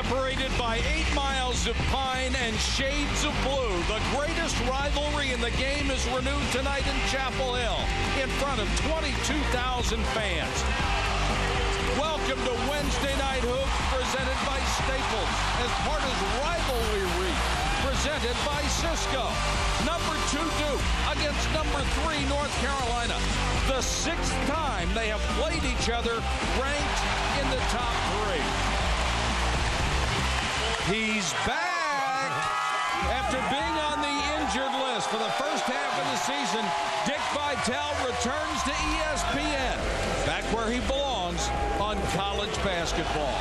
Separated by 8 miles of pine and shades of blue, the greatest rivalry in the game is renewed tonight in Chapel Hill in front of 22,000 fans. Welcome to Wednesday Night Hoops, presented by Staples, as part of Rivalry Week, presented by Cisco. Number 2 Duke against number 3 North Carolina. The 6th time they have played each other, ranked in the top 3. He's back after being on the injured list for the first half of the season. Dick Vitale returns to ESPN, back where he belongs on college basketball.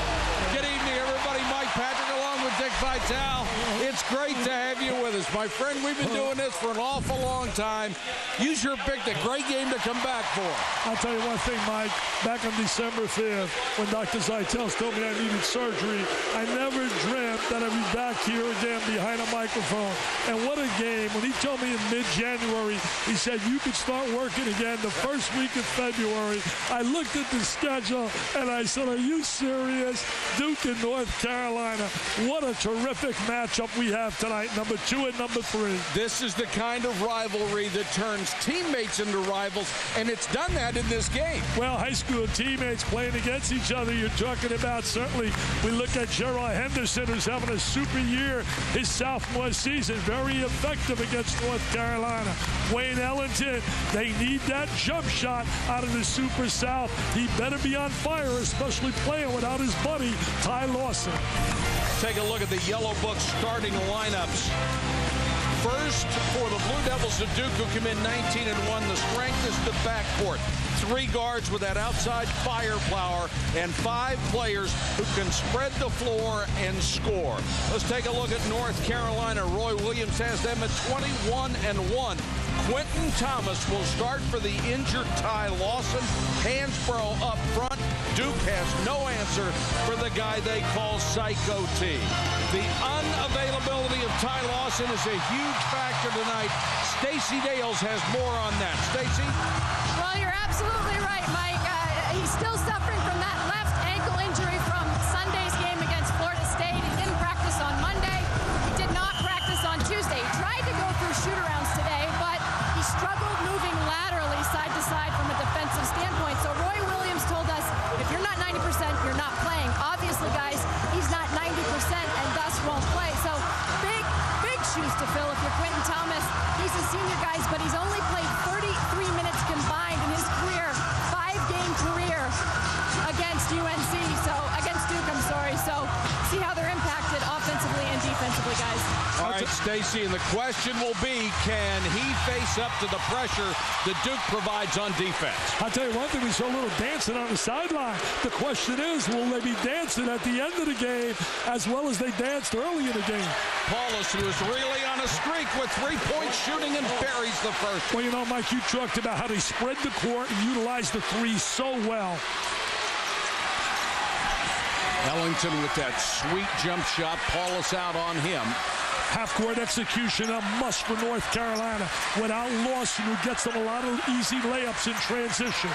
Good evening, everybody. Mike Patrick along with Dick Vitale. It's great to have you with us, my friend. We've been doing this for an awful long time. You sure picked a great game to come back for. I'll tell you one thing, Mike. Back on December 5th, when Dr. Zeitels told me I needed surgery, I never dreamt that I'd be back here again behind a microphone. And what a game. When he told me in mid-January, he said, you could start working again the first week of February. I looked at the schedule, and I said, are you serious? Duke and North Carolina. What a terrific matchup we have tonight, number 2 and number 3. This is the kind of rivalry that turns teammates into rivals, and it's done that in this game. Well, high school teammates playing against each other, you're talking about. Certainly, we look at Gerald Henderson, who's having a super year his sophomore season, very effective against North Carolina. Wayne Ellington, they need that jump shot out of the Super South. He better be on fire, especially playing without his buddy, Ty Lawson. Take a look at the Yellow Book starting lineups. First, for the Blue Devils of Duke, who come in 19-1, the strength is the backcourt. 3 guards with that outside firepower and 5 players who can spread the floor and score. Let's take a look at North Carolina. Roy Williams has them at 21-1. Quentin Thomas will start for the injured Ty Lawson. Hansbrough up front. Duke has no answer for the guy they call Psycho T. The unavailability of Ty Lawson is a huge factor tonight. Stacey Dales has more on that. Stacey? Well, you're absolutely right, Mike. He's still suffering from that left ankle injury from Sunday's game against Florida State. He didn't practice on Monday. He did not practice on Tuesday. He tried to go through shoot-arounds today, but he struggled moving laterally side to side from a defensive standpoint. So Roy Williams told us, if you're not 90%, you're not playing. Obviously, guys, he's not 90% and thus won't play. So big shoes to fill if you're Quentin Thomas. He's a senior, guys, but he's only played 33 minutes combined in his career, 5-game career against UNC, so against Duke, I'm sorry. So see how they're impacted offensively and defensively, guys. All right, Stacey, and the question will be, can he face up to the pressure that Duke provides on defense? I'll tell you one thing, we saw a little dancing on the sideline. The question is, will they be dancing at the end of the game as well as they danced early in the game? Paulus, who is really on a streak with 3-point shooting, and buries the first. Well, you know, Mike, you talked about how they spread the court and utilized the 3 so well. Ellington with that sweet jump shot. Paulus out on him. Half-court execution, a must for North Carolina. Without Lawson, who gets them a lot of easy layups in transition.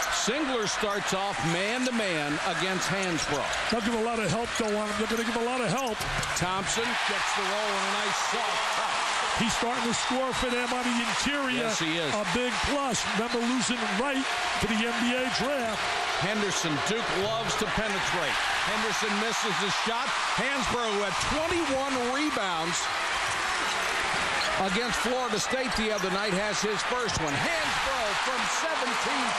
Singler starts off man-to-man against Hansbrough. They'll give a lot of help, though, on him. They're going to give a lot of help. Thompson gets the roll and a nice soft cut. He's starting to score for them on the interior. Yes, he is. A big plus. Remember losing Wright to the NBA draft. Henderson, Duke loves to penetrate. Henderson misses the shot. Hansbrough, who had 21 rebounds against Florida State the other night, has his first one. Hansbrough from 17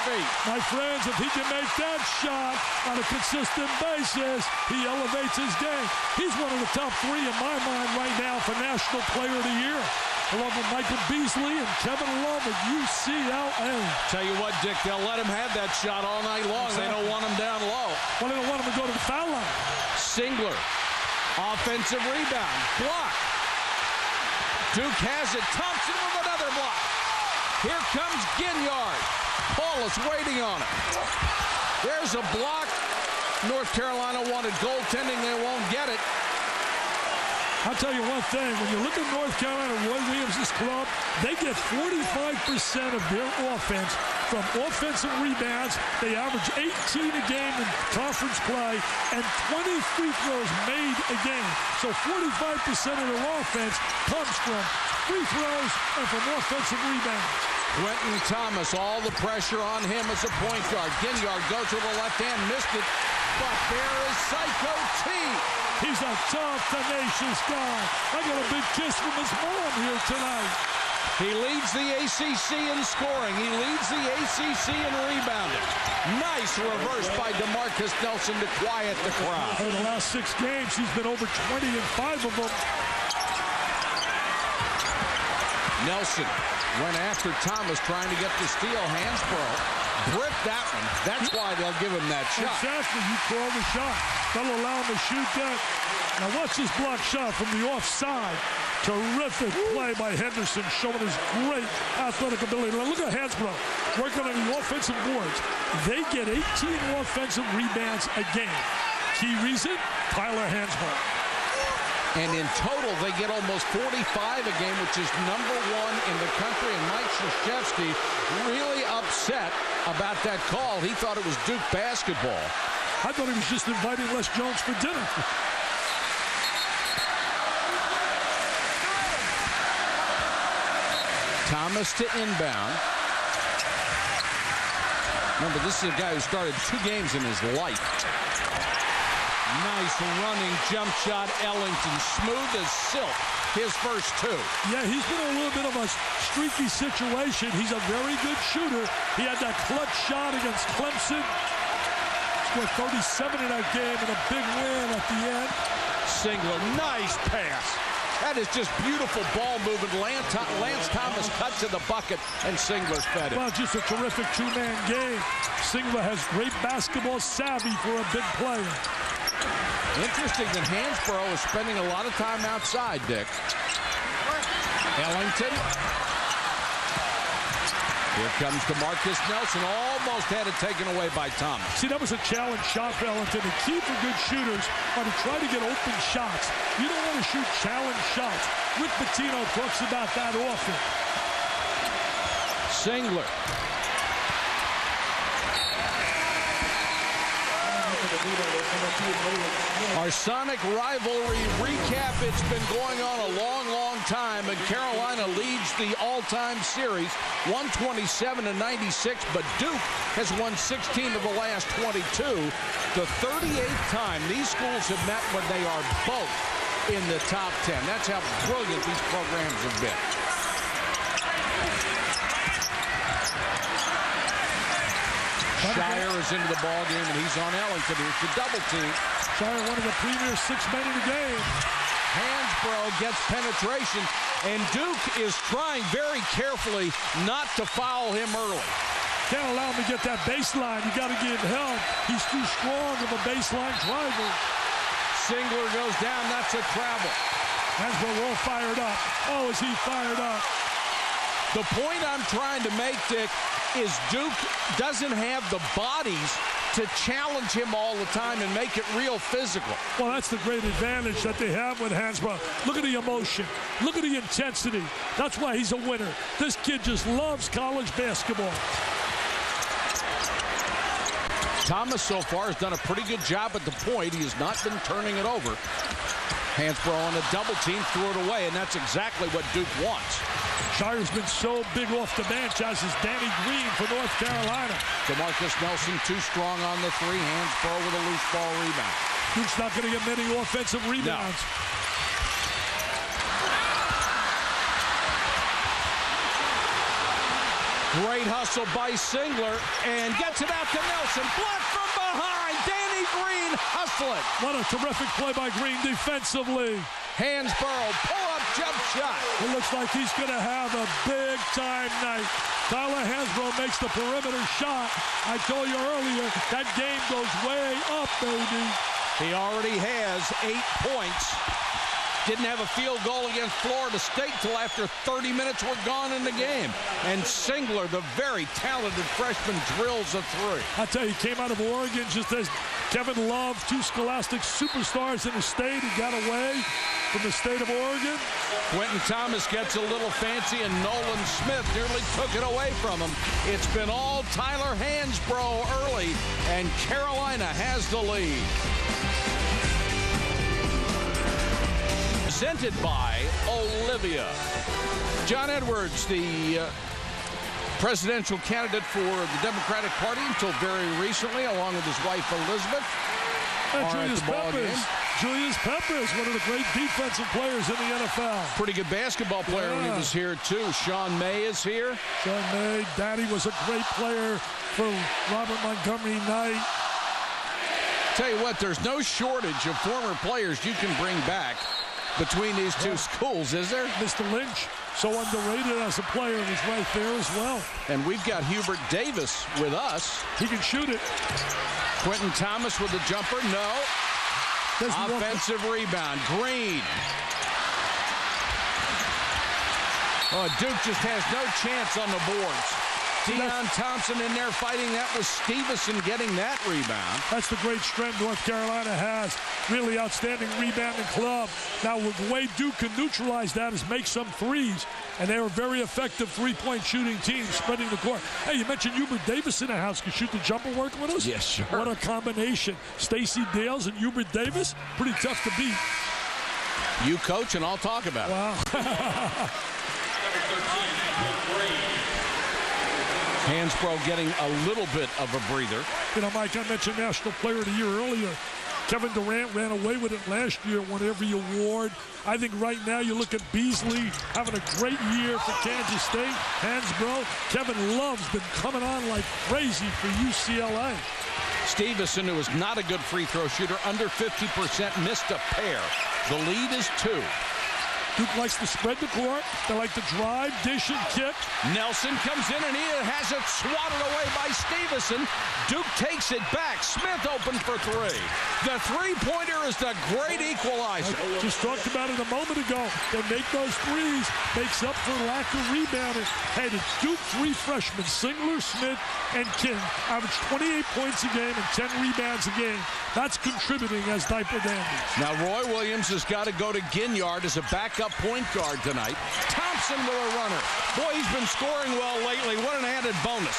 feet. My friends, if he can make that shot on a consistent basis, he elevates his game. He's one of the top 3 in my mind right now for National Player of the Year, along with Michael Beasley and Kevin Love at UCLA. Tell you what, Dick, they'll let him have that shot all night long. Exactly. They don't want him down low. Well, they don't want him to go to the foul line. Singler, offensive rebound, block. Duke has it. Thompson with another block. Here comes Ginyard. Paulus waiting on it. There's a block. North Carolina wanted goaltending. They won't get it. I'll tell you one thing. When you look at North Carolina, Roy Williams' club, they get 45% of their offense from offensive rebounds. They average 18 a game in conference play and 20 free throws made a game. So 45% of their offense comes from free throws and from offensive rebounds. Quentin Thomas, all the pressure on him as a point guard. Ginyard goes to the left hand, missed it. But there is Psycho T. He's a tough, tenacious guy. I got a big kiss from his mom here tonight. He leads the ACC in scoring. He leads the ACC in rebounding. Nice reverse by DeMarcus Nelson to quiet the crowd. In the last 6 games, he's been over 20 in 5 of them. Nelson went after Thomas trying to get the steal. Hansbrough bricked that one. That's why they'll give him that shot. Exactly. You call the shot. They'll allow him to shoot that. Now watch this block shot from the offside. Terrific play by Henderson, showing his great athletic ability. Now look at Hansbrough working on the offensive boards. They get 18 offensive rebounds a game. Key reason? Tyler Hansbrough. And in total, they get almost 45 a game, which is #1 in the country. And Mike Krzyzewski really upset about that call. He thought it was Duke basketball. I thought he was just inviting Les Jones for dinner. Thomas to inbound. Remember, this is a guy who started 2 games in his life. Nice running jump shot, Ellington. Smooth as silk. His first 2. Yeah, he's been in a little bit of a streaky situation. He's a very good shooter. He had that clutch shot against Clemson. Scored 37 in that game and a big win at the end. Singler, nice pass. That is just beautiful ball movement. Lance Thomas cut to the bucket, and Singler fed it. Well, just a terrific 2-man game. Singler has great basketball savvy for a big player. Interesting that Hansbrough is spending a lot of time outside, Dick. Ellington. Here comes DeMarcus Nelson. Almost had it taken away by Thomas. See, that was a challenge shot for Ellington. The key for good shooters are to try to get open shots. You don't want to shoot challenge shots. Rick Pitino talks about that often. Singler. Our Sonic rivalry recap. It's been going on a long time, and Carolina leads the all-time series 127-96, but Duke has won 16 of the last 22. The 38th time these schools have met when they are both in the top 10. That's how brilliant these programs have been. Shire is into the ball game, and he's on Ellington. Here's the double team. Shire, one of the premier 6 men in the game. Hansbrough gets penetration, and Duke is trying very carefully not to foul him early. Can't allow him to get that baseline. You got to give help. He's too strong of a baseline driver. Singler goes down. That's a travel. Hansbrough all fired up. Oh, is he fired up? The point I'm trying to make, Dick, is Duke doesn't have the bodies to challenge him all the time and make it real physical. Well, that's the great advantage that they have with Hansbrough. Look at the emotion. Look at the intensity. That's why he's a winner. This kid just loves college basketball. Thomas so far has done a pretty good job at the point. He has not been turning it over. Hansbrough on a double team, threw it away, and that's exactly what Duke wants. Shire's been so big off the bench, as is Danny Green for North Carolina. DeMarcus Nelson too strong on the 3. Hansbrough with a loose ball rebound. Duke's not going to get many offensive rebounds. No. Great hustle by Singler, and gets it out to Nelson. Blocked from behind. Danny Green hustling. What a terrific play by Green defensively. Hansbrough, pull-up jump shot. It looks like he's going to have a big-time night. Tyler Hansbrough makes the perimeter shot. I told you earlier, that game goes way up, baby. He already has 8 points. Didn't have a field goal against Florida State till after 30 minutes were gone in the game. And Singler, the very talented freshman, drills a 3. I tell you, he came out of Oregon just as Kevin Love, 2 scholastic superstars in the state. He got away. from the state of Oregon. Quentin Thomas gets a little fancy, and Nolan Smith nearly took it away from him. It's been all Tyler Hansbrough early, and Carolina has the lead. Presented by Olivia. John Edwards, the presidential candidate for the Democratic Party until very recently, along with his wife Elizabeth. Julius Peppers, one of the great defensive players in the NFL. Pretty good basketball player when he was here, too. Sean May is here. Sean May, Daddy was a great player for Robert Montgomery Knight. Tell you what, there's no shortage of former players you can bring back between these two schools, is there? Mr. Lynch, so underrated as a player, was right there as well. And we've got Hubert Davis with us. He can shoot it. Quentin Thomas with the jumper, no. Offensive rebound, Green. Oh, Duke just has no chance on the boards. Deion Thompson in there fighting. That was Stevenson getting that rebound. That's the great strength North Carolina has. Really outstanding rebounding club. Now, the way Duke can neutralize that is make some threes. And they're a very effective three-point shooting team, spreading the court. Hey, you mentioned Hubert Davis in the house. Can shoot the jumper work with us? Yes, sure. What a combination. Stacey Dales and Hubert Davis. Pretty tough to beat. You coach, and I'll talk about it. Wow. Hansbrough getting a little bit of a breather. You know, Mike, I mentioned National Player of the Year earlier. Kevin Durant ran away with it last year, won every award. I think right now you look at Beasley having a great year for Kansas State. Hansbrough, Kevin Love's been coming on like crazy for UCLA. Stevenson, who is not a good free throw shooter, under 50%, missed a pair. The lead is 2. Duke likes to spread the court. They like to drive, dish, and kick. Nelson comes in, and he has it swatted away by Stevenson. Duke takes it back. Smith open for 3. The three-pointer is the great equalizer. I just talked about it a moment ago. They make those threes, makes up for lack of rebounding. Hey, the Duke 3 freshmen, Singler, Smith, and King, average 28 points a game and 10 rebounds a game. That's contributing as diaper dandies. Now, Roy Williams has got to go to Ginyard as a backup point guard tonight. Thompson with a runner. Boy, he's been scoring well lately. What an added bonus.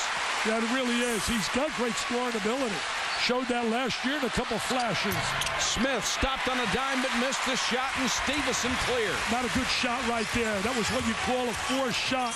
Yeah, it really is. He's got great scoring ability. Showed that last year in a couple flashes. Smith stopped on a dime but missed the shot, and Stevenson cleared. Not a good shot right there. That was what you call a forced shot.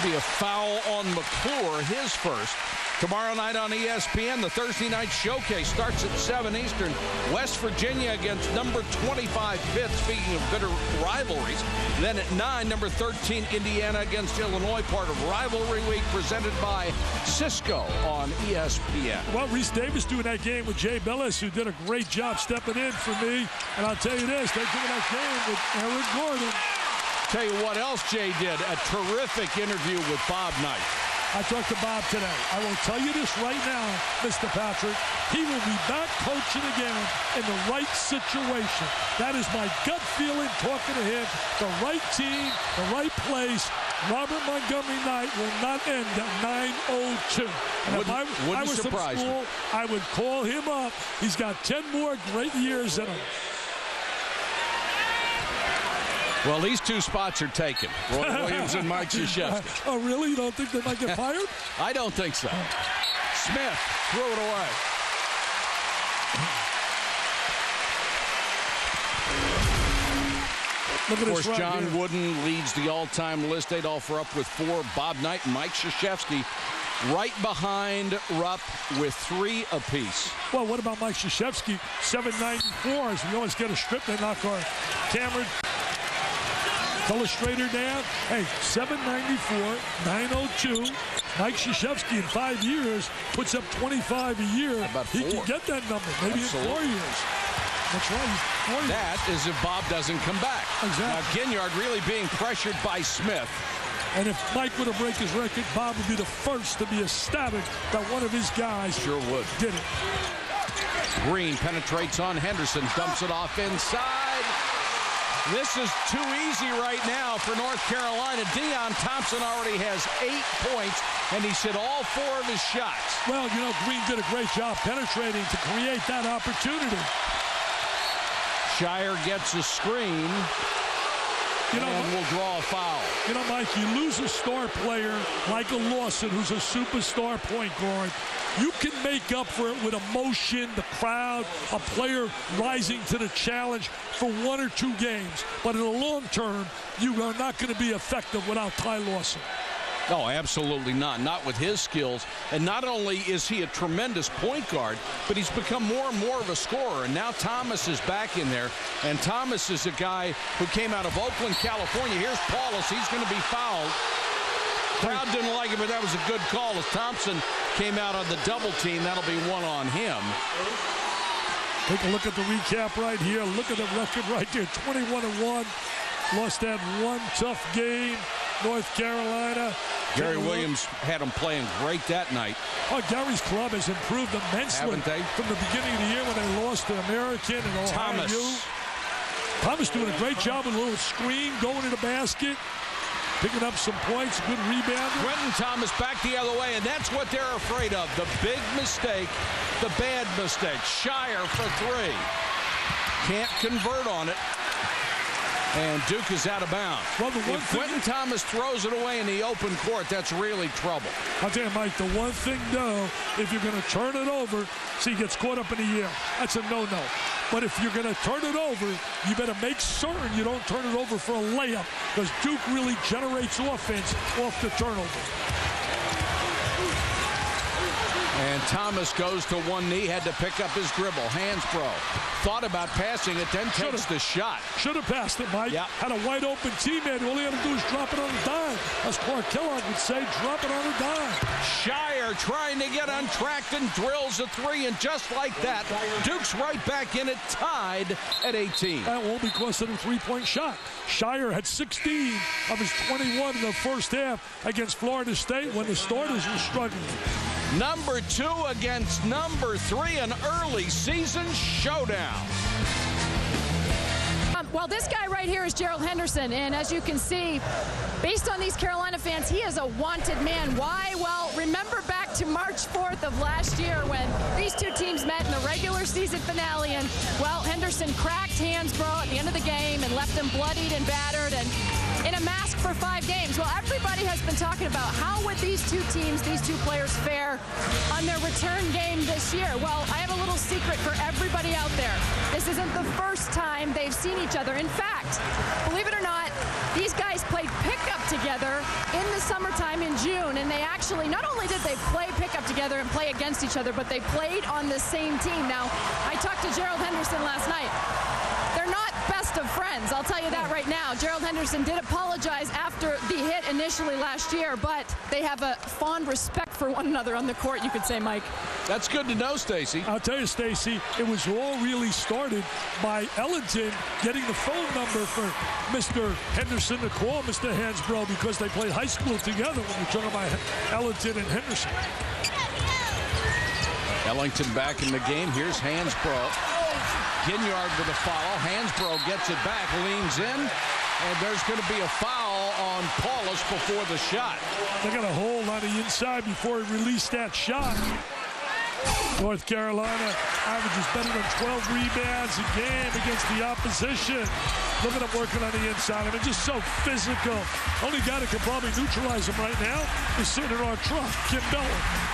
Be a foul on McClure, his first. Tomorrow night on ESPN, the Thursday night showcase starts at 7 Eastern. West Virginia against number 25 Pitt, speaking of bitter rivalries. Then at 9, number 13 Indiana against Illinois, part of Rivalry Week, presented by Cisco on ESPN. Well, Reese Davis doing that game with Jay Billis, who did a great job stepping in for me. And I'll tell you this, they're doing that game with Eric Gordon. Tell you what else Jay did, a terrific interview with Bob Knight. I talked to Bob today. I will tell you this right now, Mr. Patrick. He will be back coaching again in the right situation. That is my gut feeling talking to him. The right team, the right place. Robert Montgomery Knight will not end at 9:02. And if I was from school, I would call him up. He's got 10 more great years in him. Well, these 2 spots are taken. Roy Williams and Mike Krzyzewski. Oh, really? You don't think they might get fired? I don't think so. Smith threw it away. Of course, John Wooden leads the all-time list. Adolph Rupp with 4. Bob Knight and Mike Krzyzewski right behind Rupp with 3 apiece. Well, what about Mike Krzyzewski? 794. We always get a strip. They knock our Cameron Illustrator down. Hey, 794, 902. Mike Krzyzewski in 5 years puts up 25 a year. About 4. He can get that number, maybe in 4 years. That's right. 4 years. That is if Bob doesn't come back. Exactly. Now, Ginyard really being pressured by Smith. And if Mike were to break his record, Bob would be the first to be ecstatic that one of his guys sure would. Did it. Green penetrates on Henderson, dumps it off inside. This is too easy right now for North Carolina. Deion Thompson already has 8 points, and he's hit all 4 of his shots. Well, you know, Green did a great job penetrating to create that opportunity. Shire gets a screen. And will draw a foul. You know, Mike, you lose a star player like a Lawson, who's a superstar point guard. You can make up for it with emotion, the crowd, a player rising to the challenge for 1 or 2 games. But in the long term, you are not going to be effective without Ty Lawson. Oh, absolutely not. Not with his skills. And not only is he a tremendous point guard, but he's become more and more of a scorer. And now Thomas is back in there. And Thomas is a guy who came out of Oakland, California. Here's Paulus. He's going to be fouled. Crowd didn't like it, but that was a good call as Thompson came out on the double team. That'll be 1 on him. Take a look at the recap right here. Look at the record right there. 21-1. Lost that 1 tough game. North Carolina. Gary Williams had him playing great that night. Oh, Gary's club has improved immensely. Haven't they? From the beginning of the year when they lost to American and Ohio. Thomas doing a great job with a little screen, going to the basket, picking up some points, good rebound. Quentin Thomas back the other way, and that's what they're afraid of. The big mistake, the bad mistake. Shire for 3. Can't convert on it. And Duke is out of bounds. Well, if Quentin Thomas throws it away in the open court, that's really trouble. I'll tell you, Mike, the one thing, though, if you're going to turn it over, see, he gets caught up in the air. That's a no-no. But if you're going to turn it over, you better make certain you don't turn it over for a layup, because Duke really generates offense off the turnover. And Thomas goes to one knee, had to pick up his dribble. Hansbrough thought about passing it, then takes the shot. Should have passed it, Mike. Yep. Had a wide open teammate. All he had to do is drop it on a dime. As Clark Kellogg would say, drop it on a dime. Shire trying to get untracked and drills a 3, and just like that, Duke's right back in it, tied at 18. That won't be because of the three-point shot. Shire had 16 of his 21 in the first half against Florida State when the starters were struggling. Number 2 against number 3, an early season showdown. Well, this guy right here is Gerald Henderson, and as you can see, based on these Carolina fans, he is a wanted man. Why? Well, remember back to March 4th of last year when these two teams met in the regular season finale, and, well, Henderson cracked Hansbrough at the end of the game and left him bloodied and battered and in a mask for 5 games. Well, everybody has been talking about how would these two teams, these two players fare on their return game this year. Well, I have a little secret for everybody out there. This isn't the first time they've seen each other. In fact, believe it or not, these guys played pickup together in the summertime in June, and they actually, not only did they play pickup together and play against each other, but they played on the same team. Now, I talked to Gerald Henderson last night. They're not best of friends, I'll tell you that right now. Gerald Henderson did apologize after the hit initially last year, but they have a fond respect for one another on the court, you could say, Mike. That's good to know, Stacy. I'll tell you, Stacy, it was all really started by Ellington getting the phone number for Mr. Henderson to call Mr. Hansbrough because they played high school together when you're talking about Ellington and Henderson. Ellington back in the game. Here's Hansbrough. Ginyard with a foul. Hansbrough gets it back, leans in, and there's going to be a foul on Paulus before the shot. They got a hold on the inside before he released that shot. North Carolina averages better than 12 rebounds a game against the opposition. Look at him working on the inside. I mean, just so physical. Only guy that can probably neutralize him right now is sitting in our truck, Kim Bell,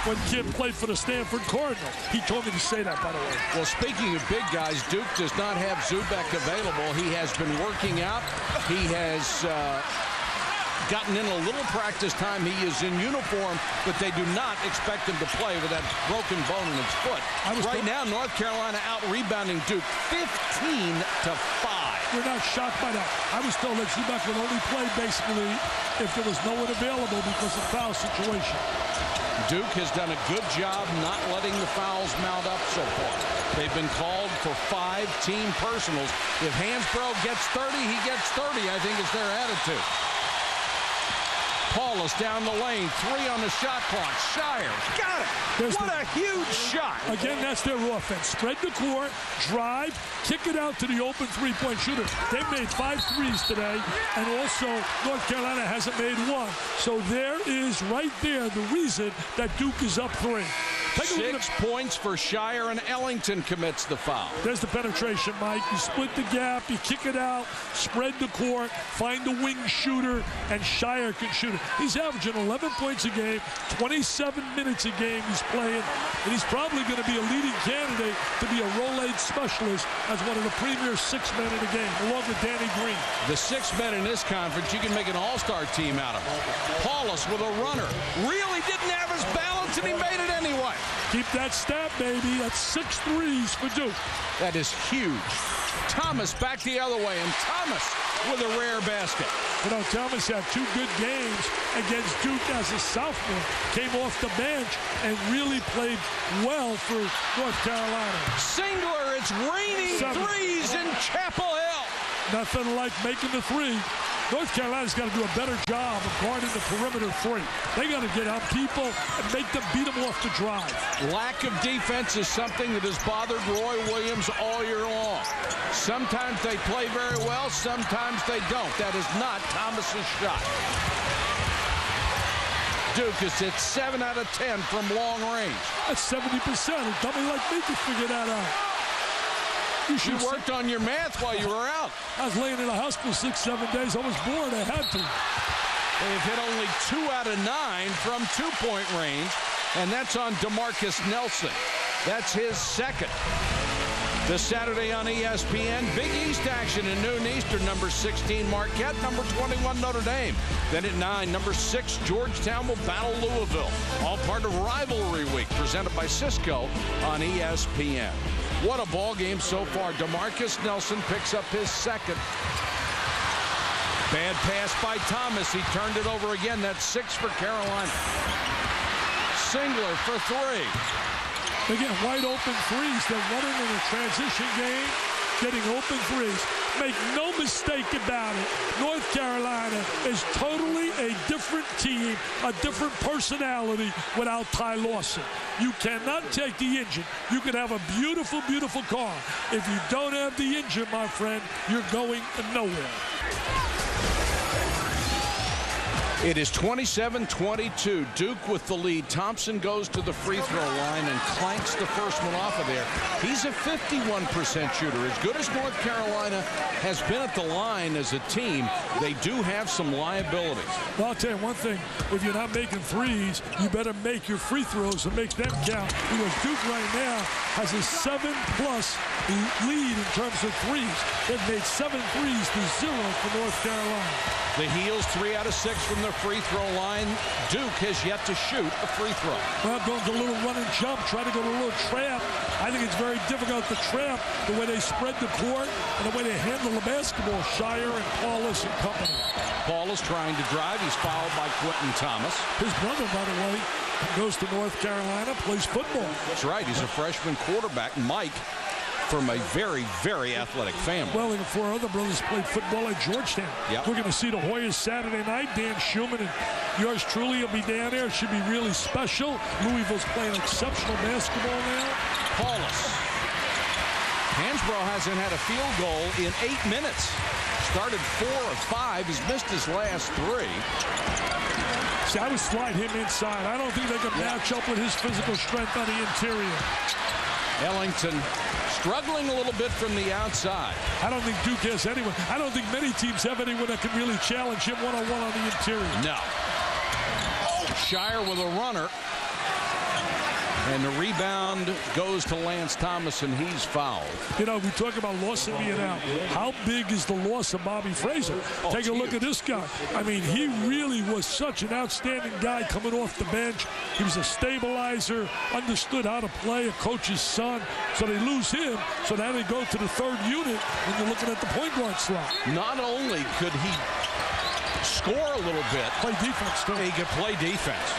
when Kim played for the Stanford Cardinal. He told me to say that, by the way. Well, speaking of big guys, Duke does not have Zubek available. He has been working out. He has gotten in a little practice time. He is in uniform, but they do not expect him to play with that broken bone in his foot. Right now, North Carolina out-rebounding Duke 15-5. We're not shocked by that. I was told that Zubek would only play basically if there was no one available because of foul situation. Duke has done a good job not letting the fouls mount up so far. They've been called for 5 team personals. If Hansbrough gets 30, he gets 30, I think is their attitude. Paulus down the lane. 3 on the shot clock. Shire got it. What a huge shot. Again, that's their offense. Spread the court, drive, kick it out to the open three-point shooter. They've made 5 threes today, and also North Carolina hasn't made 1. So there is right there the reason that Duke is up 3. 6 points for Shire, and Ellington commits the foul. There's the penetration, Mike. You split the gap, you kick it out, spread the court, find the wing shooter, and Shire can shoot it. He's averaging 11 points a game, 27 minutes a game he's playing, and he's probably going to be a leading candidate to be a roll-aid specialist as one of the premier 6 men in the game, along with Danny Green. The 6 men in this conference, you can make an all-star team out of. Paulus with a runner. Really didn't have his balance, and he made it anyway. Keep that stat, baby. That's 6 threes for Duke. That is huge. Thomas back the other way, and Thomas with a rare basket. You know, Thomas had 2 good games against Duke as a sophomore. Came off the bench and really played well for North Carolina. Singler, it's raining 7. threes in Chapel Hill. Nothing like making the 3. North Carolina's got to do a better job of guarding the perimeter 3. They got to get on people and make them beat them off the drive. Lack of defense is something that has bothered Roy Williams all year long. Sometimes they play very well, sometimes they don't. That is not Thomas's shot. Duke is at 7 out of 10 from long range. That's 70%. A dummy like me could figure that out. You worked on your math while you were out. I was laying in the hospital 6-7 days. I was bored. I had to. They've hit only 2 out of 9 from 2-point range, and that's on DeMarcus Nelson. That's his second. This Saturday on ESPN, Big East action at noon Eastern. Number 16 Marquette, number 21 Notre Dame. Then at 9, number 6 Georgetown will battle Louisville. All part of Rivalry Week, presented by Cisco on ESPN. What a ball game so far. DeMarcus Nelson picks up his second. Bad pass by Thomas. He turned it over again. That's 6 for Carolina. Singler for 3. They get wide open threes. They're running in a transition game, getting open threes. Make no mistake about it, North Carolina is totally a different team, a different personality without Ty Lawson. You cannot take the engine. You can have a beautiful, beautiful car. If you don't have the engine, my friend, you're going nowhere. It is 27-22. Duke with the lead. Thompson goes to the free throw line and clanks the first one off of there. He's a 51% shooter. As good as North Carolina has been at the line as a team, they do have some liabilities. Well, I'll tell you one thing. If you're not making threes, you better make your free throws and make them count. Because Duke right now has a 7+ lead in terms of threes. They've made 7 threes to 0 for North Carolina. The Heels 3 out of 6 from the free throw line. Duke has yet to shoot a free throw. Well, going to a little run and jump, try to go to a little trap. I think it's very difficult to trap the way they spread the court and the way they handle the basketball. Shire and Paulus and company. Paulus trying to drive. He's fouled by Quentin Thomas. His brother, by the way, goes to North Carolina, plays football. That's right. He's a freshman quarterback, Mike, from a very, very athletic family. Well, and 4 other brothers played football at Georgetown. Yep. We're going to see the Hoyas Saturday night. Dan Schumann and yours truly will be down there. It should be really special. Louisville's playing exceptional basketball now. Paulus. Hansbrough hasn't had a field goal in 8 minutes. Started 4 of 5. He's missed his last 3. See, I would slide him inside. I don't think they can match up with his physical strength on the interior. Ellington struggling a little bit from the outside. I don't think Duke has anyone. I don't think many teams have anyone that can really challenge him one-on-one on the interior. No. Shire with a runner. And the rebound goes to Lance Thomas, and he's fouled. You know, we talk about Lawson being out. How big is the loss of Bobby Fraser? Take a look at this guy. I mean, he really was such an outstanding guy coming off the bench. He was a stabilizer, understood how to play, a coach's son. So they lose him, so now they go to the 3rd unit when you're looking at the point guard slot. Not only could he score a little bit, play defense too. He could play defense.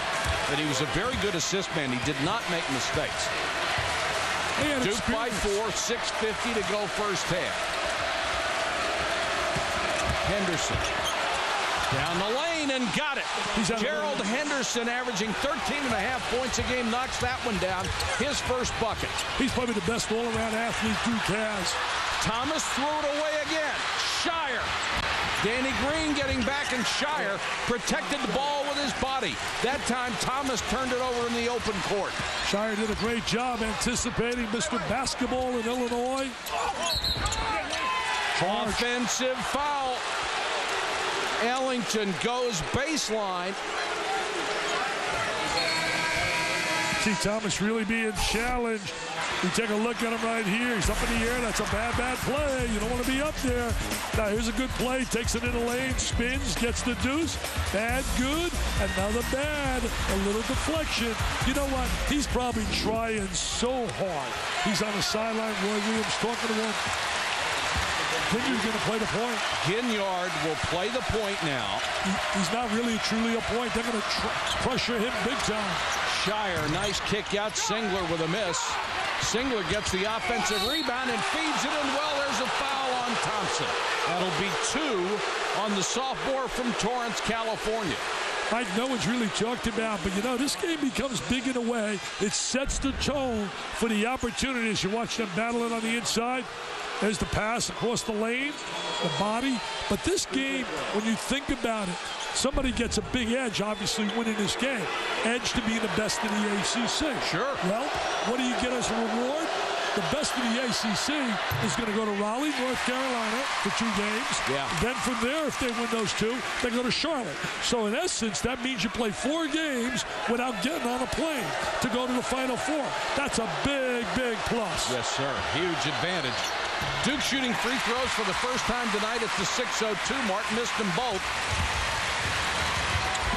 And he was a very good assist man. He did not make mistakes. Duke by 4, 6:50 to go first half. Henderson. Down the lane and got it. Gerald Henderson, averaging 13.5 points a game, knocks that one down. His first bucket. He's probably the best all-around athlete Duke has. Thomas threw it away again. Shire. Danny Green getting back, and Shire protected the ball with his body. That time, Thomas turned it over in the open court. Shire did a great job anticipating Mr. Basketball in Illinois. Offensive foul. Ellington goes baseline. See Thomas really being challenged. You take a look at him right here. He's up in the air. That's a bad play. You don't want to be up there. Now, here's a good play. Takes it in the lane, spins, gets the deuce. Bad, good, another bad. A little deflection. You know what? He's probably trying so hard. He's on the sideline. Roy Williams talking to him. Ginyard's going to play the point. Ginyard will play the point now. He's not really truly a point. They're going to pressure him big time. Shire, nice kick out. Singler with a miss. Singler gets the offensive rebound and feeds it in well. There's a foul on Thompson. That'll be 2 on the sophomore from Torrance, California. Mike, no one's really talked about, but you know, this game becomes big in a way. It sets the tone for the opportunities. You watch them battling on the inside. There's the pass across the lane, the body. But this game, when you think about it, somebody gets a big edge, obviously, winning this game. Edge to be the best in the ACC. Sure. Well, what do you get as a reward? The best in the ACC is going to go to Raleigh, North Carolina for 2 games. Yeah. Then from there, if they win those 2, they go to Charlotte. So in essence, that means you play 4 games without getting on a plane to go to the Final Four. That's a big, big plus. Yes, sir. Huge advantage. Duke shooting free throws for the first time tonight at the 6:02 mark. Missed them both.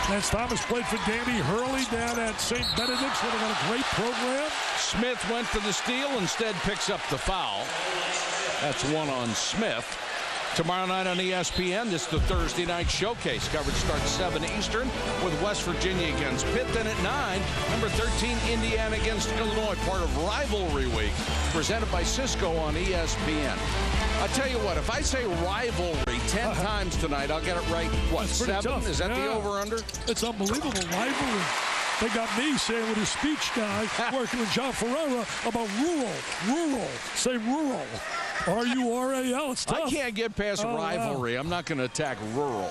Lance Thomas played for Danny Hurley down at St. Benedict's, where they got a great program. Smith went for the steal, instead picks up the foul. That's 1 on Smith. Tomorrow night on ESPN, this is the Thursday night showcase. Coverage starts 7 Eastern with West Virginia against Pitt. Then at 9, number 13, Indiana against Illinois, part of Rivalry Week, presented by Cisco on ESPN. I'll tell you what, if I say rivalry 10 times tonight, I'll get it right, what, 7? Tough. Is that the over-under? It's unbelievable. Rivalry. They got me saying with his speech guy, working with John Ferreira, about rural. Say rural. R-U-R-A-L. It's tough. I can't get past rivalry. Wow. I'm not going to attack rural.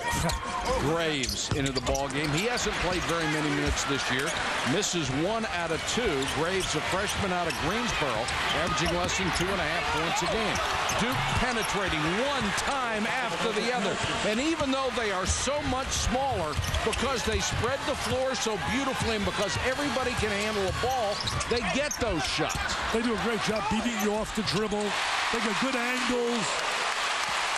Graves into the ball game. He hasn't played very many minutes this year. Misses 1 out of 2. Graves, a freshman out of Greensboro, averaging less than 2.5 points a game. Duke penetrating one time after the other. And even though they are so much smaller, because they spread the floor so beautifully and because everybody can handle a ball, they get those shots. They do a great job beating you off the dribble. They get good angles.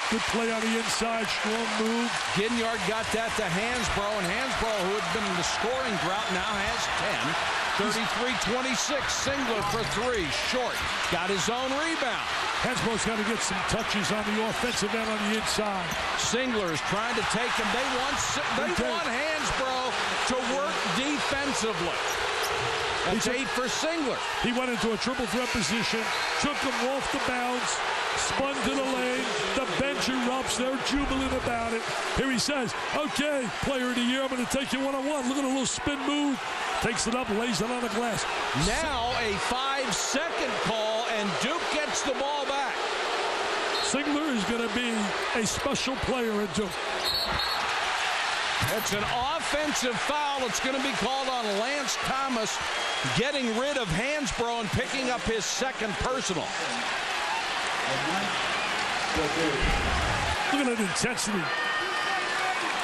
Good play on the inside, strong move. Ginyard got that to Hansbrough, and Hansbrough, who had been in the scoring drought, now has 10. 33-26, Singler for 3, short. Got his own rebound. Hansbrough's got to get some touches on the offensive end on the inside. Singler is trying to take him. They want Hansbrough to work defensively. That's 8 for Singler. He went into a triple threat position, took him off the bounce, spun to the lane. The bench erupts. They're jubilant about it. Here he says, okay, player of the year, I'm going to take you one-on-one. Look at a little spin move. Takes it up, lays it on the glass. Now a 5-second call, and Duke gets the ball back. Singler is going to be a special player at Duke. It's an offensive foul. It's going to be called on Lance Thomas, getting rid of Hansbrough and picking up his second personal. Look at that intensity.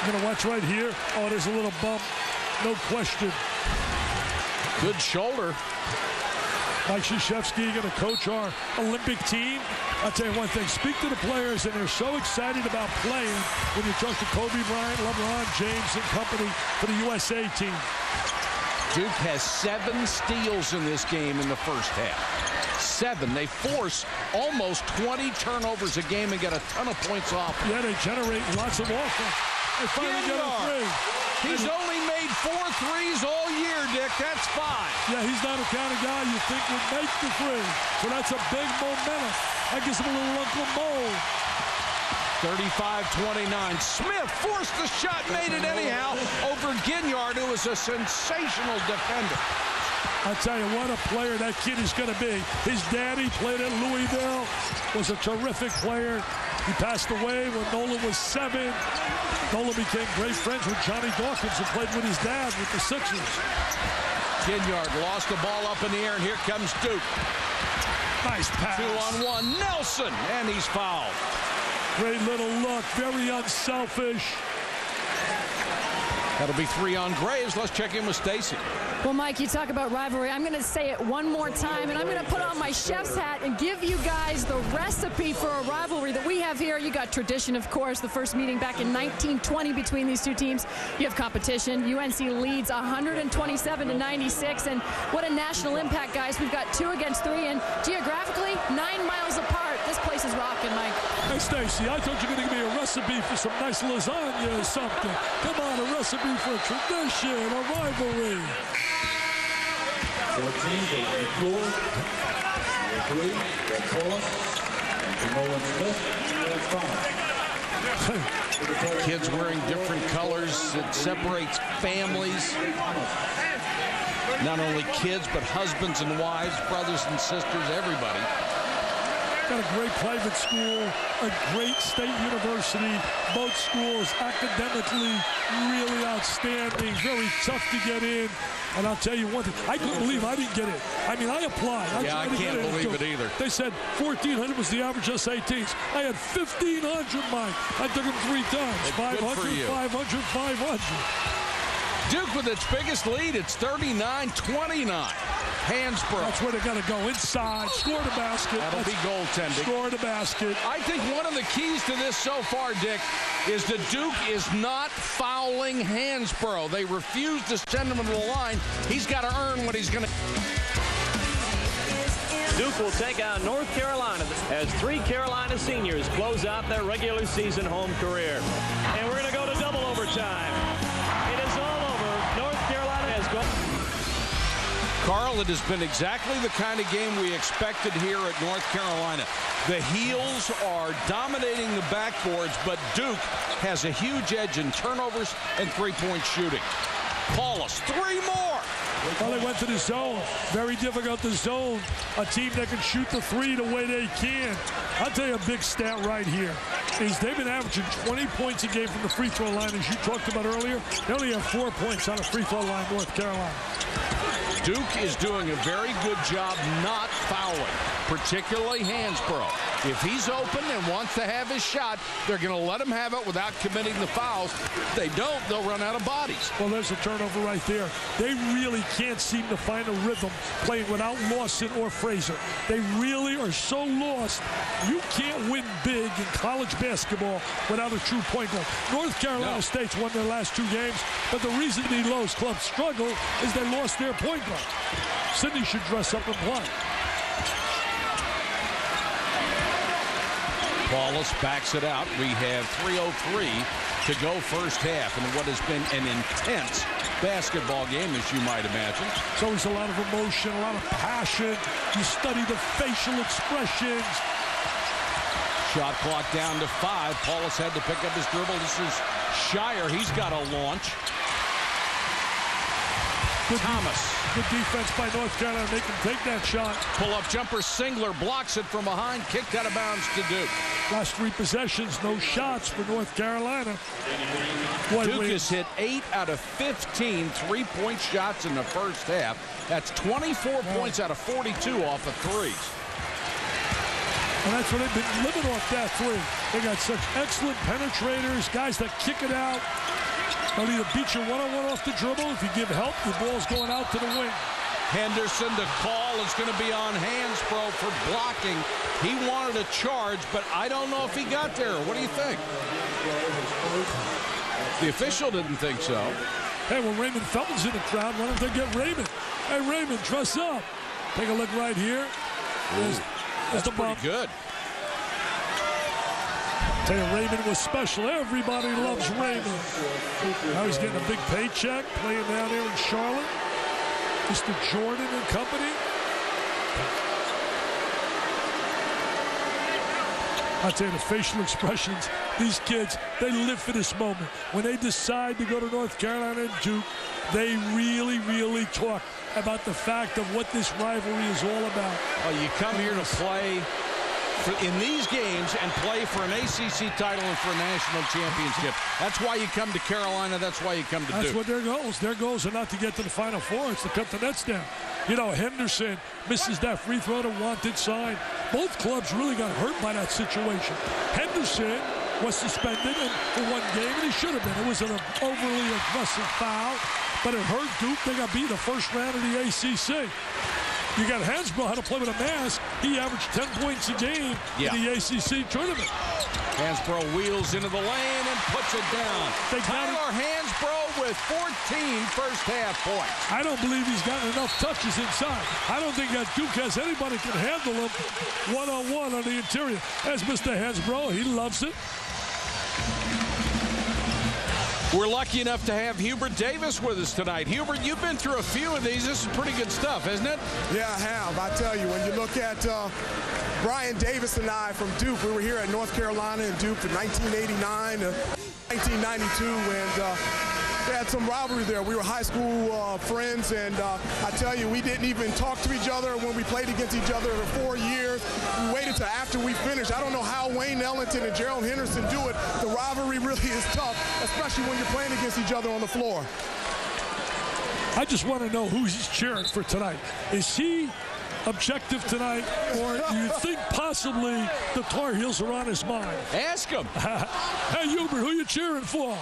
I'm going to watch right here. Oh, there's a little bump. No question. Good shoulder. Mike Krzyzewski going to coach our Olympic team. I'll tell you one thing. Speak to the players, and they're so excited about playing when you talk to Kobe Bryant, LeBron James, and company for the USA team. Duke has 7 steals in this game in the first half. 7. They force almost 20 turnovers a game and get a ton of points off. Yeah, they generate lots of offense. They finally get a 3. He's only made 4 threes all year, Dick. That's 5. Yeah, he's not the kind of guy you think would make the 3. So that's a big momentum. That gives him a little Uncle Mo. 35-29. Smith forced the shot, made it anyhow over Ginyard, who was a sensational defender. I'll tell you what a player that kid is going to be. His daddy played at Louisville, was a terrific player. He passed away when Nolan was 7. Nolan became great friends with Johnny Dawkins, who played with his dad with the Sixers. Ginyard lost the ball up in the air, and here comes Duke. Nice pass. 2-on-1, Nelson, and he's fouled. Great little look, very unselfish. That'll be 3 on Graves. Let's check in with Stacy. Well, Mike, you talk about rivalry. I'm going to say it one more time, and I'm going to put on my chef's hat and give you guys the recipe for a rivalry that we have here. You got tradition, of course, the first meeting back in 1920 between these two teams. You have competition. UNC leads 127-96, and what a national impact, guys. We've got 2 against 3, and geographically, 9 miles apart. This place is rocking, Mike. Hey, Stacy, I thought you were going to give me a recipe for some nice lasagna or something. Come on, a recipe for tradition, a rivalry. 14, Kids wearing different colors. It separates families. Not only kids, but husbands and wives, brothers and sisters, everybody. Got a great private school, a great state university. Both schools academically really outstanding, very tough to get in. And I'll tell you one thing, I couldn't believe I didn't get in. I mean, I applied. I can't believe it either. They said 1,400 was the average SATs. I had 1,500, Mike. I took them 3 times. 500, 500, 500. Duke with its biggest lead. It's 39-29. Hansbrough. That's where they got to go. Inside. Score the basket. That'll be goaltending. Score the basket. I think one of the keys to this so far, Dick, is that Duke is not fouling Hansbrough. They refuse to send him to the line. He's got to earn what he's going to. Duke will take out North Carolina as 3 Carolina seniors close out their regular season home career. And we're going to go to double overtime. It is all over. North Carolina has gone. Carl, it has been exactly the kind of game we expected here at North Carolina. The heels are dominating the backboards, but Duke has a huge edge in turnovers and three-point shooting. Paulus, 3 more. Well, they went to the zone. Very difficult to zone a team that can shoot the 3 the way they can. I'll tell you a big stat right here is they've been averaging 20 points a game from the free throw line, as you talked about earlier. They only have 4 points on the free throw line, North Carolina. Duke is doing a very good job not fouling, particularly Hansbrough. If he's open and wants to have his shot, they're going to let him have it without committing the fouls. If they don't, they'll run out of bodies. Well, there's a turnover right there. They really can't seem to find a rhythm playing without Lawson or Frazier. They really are so lost. You can't win big in college basketball without a true point guard. North Carolina State's won their last 2 games, but the reason the Lowe's club struggle is they lost their point guard. Sydney should dress up and play. Paulus backs it out. We have 3:03 to go first half in what has been an intense basketball game, as you might imagine. It's always a lot of emotion, a lot of passion. You study the facial expressions. Shot clock down to 5. Paulus had to pick up his dribble. This is Shire. He's got a launch. Thomas. Good defense by North Carolina. They can take that shot. Pull-up jumper. Singler blocks it from behind. Kicked out of bounds to Duke. Last 3 possessions, no shots for North Carolina. Duke has hit 8 out of 15 3-point shots in the first half. That's 24 points out of 42 off of threes. And that's what they've been living off that 3. They got such excellent penetrators, guys that kick it out. They'll either beat you one-on-one off the dribble. If you give help, the ball's going out to the wing. Henderson, the call is going to be on Hansbrough for blocking. He wanted a charge, but I don't know if he got there. What do you think? The official didn't think so. Hey, well, Raymond Felton's in the crowd. Why don't they get Raymond? Hey, Raymond, dress up. Take a look right here. That's pretty good. Tell you, Raymond was special. Everybody loves Raymond. Now he's getting a big paycheck playing down there in Charlotte. Mr. Jordan and company. I'll tell you, the facial expressions, these kids, they live for this moment. When they decide to go to North Carolina and Duke, they really, really talk about the fact of what this rivalry is all about. Well, you come here to play in these games and play for an ACC title and for a national championship. That's why you come to Carolina. That's why you come to Duke. That's what their goals. Their goals are not to get to the Final Four. It's to cut the nets down. You know, Henderson misses that free throw to wanted sign. Both clubs really got hurt by that situation. Henderson was suspended for one game, and he should have been. It was an overly aggressive foul, but it hurt Duke. They got beat in the first round of the ACC. You got Hansbrough, how to play with a mask. He averaged 10 points a game in the ACC tournament. Hansbrough wheels into the lane and puts it down. Tyler Hansbrough with 14 first-half points. I don't believe he's gotten enough touches inside. I don't think that Duke has anybody can handle him one-on-one on the interior. As Mr. Hansbrough, he loves it. We're lucky enough to have Hubert Davis with us tonight. Hubert, you've been through a few of these. This is pretty good stuff, isn't it? Yeah, I have. I tell you, when you look at Brian Davis and I from Duke, we were here at North Carolina and Duke from 1989 to 1992, and we had some rivalry there. We were high school friends, and I tell you, we didn't even talk to each other when we played against each other for 4 years. We waited till after we finished. I don't know how Wayne Ellington and Gerald Henderson do it. The rivalry really is tough, especially when you're playing against each other on the floor. I just want to know who he's cheering for tonight. Is he objective tonight, or do you think possibly the Tar Heels are on his mind? Ask him. Hey, Hubert, who you cheering for?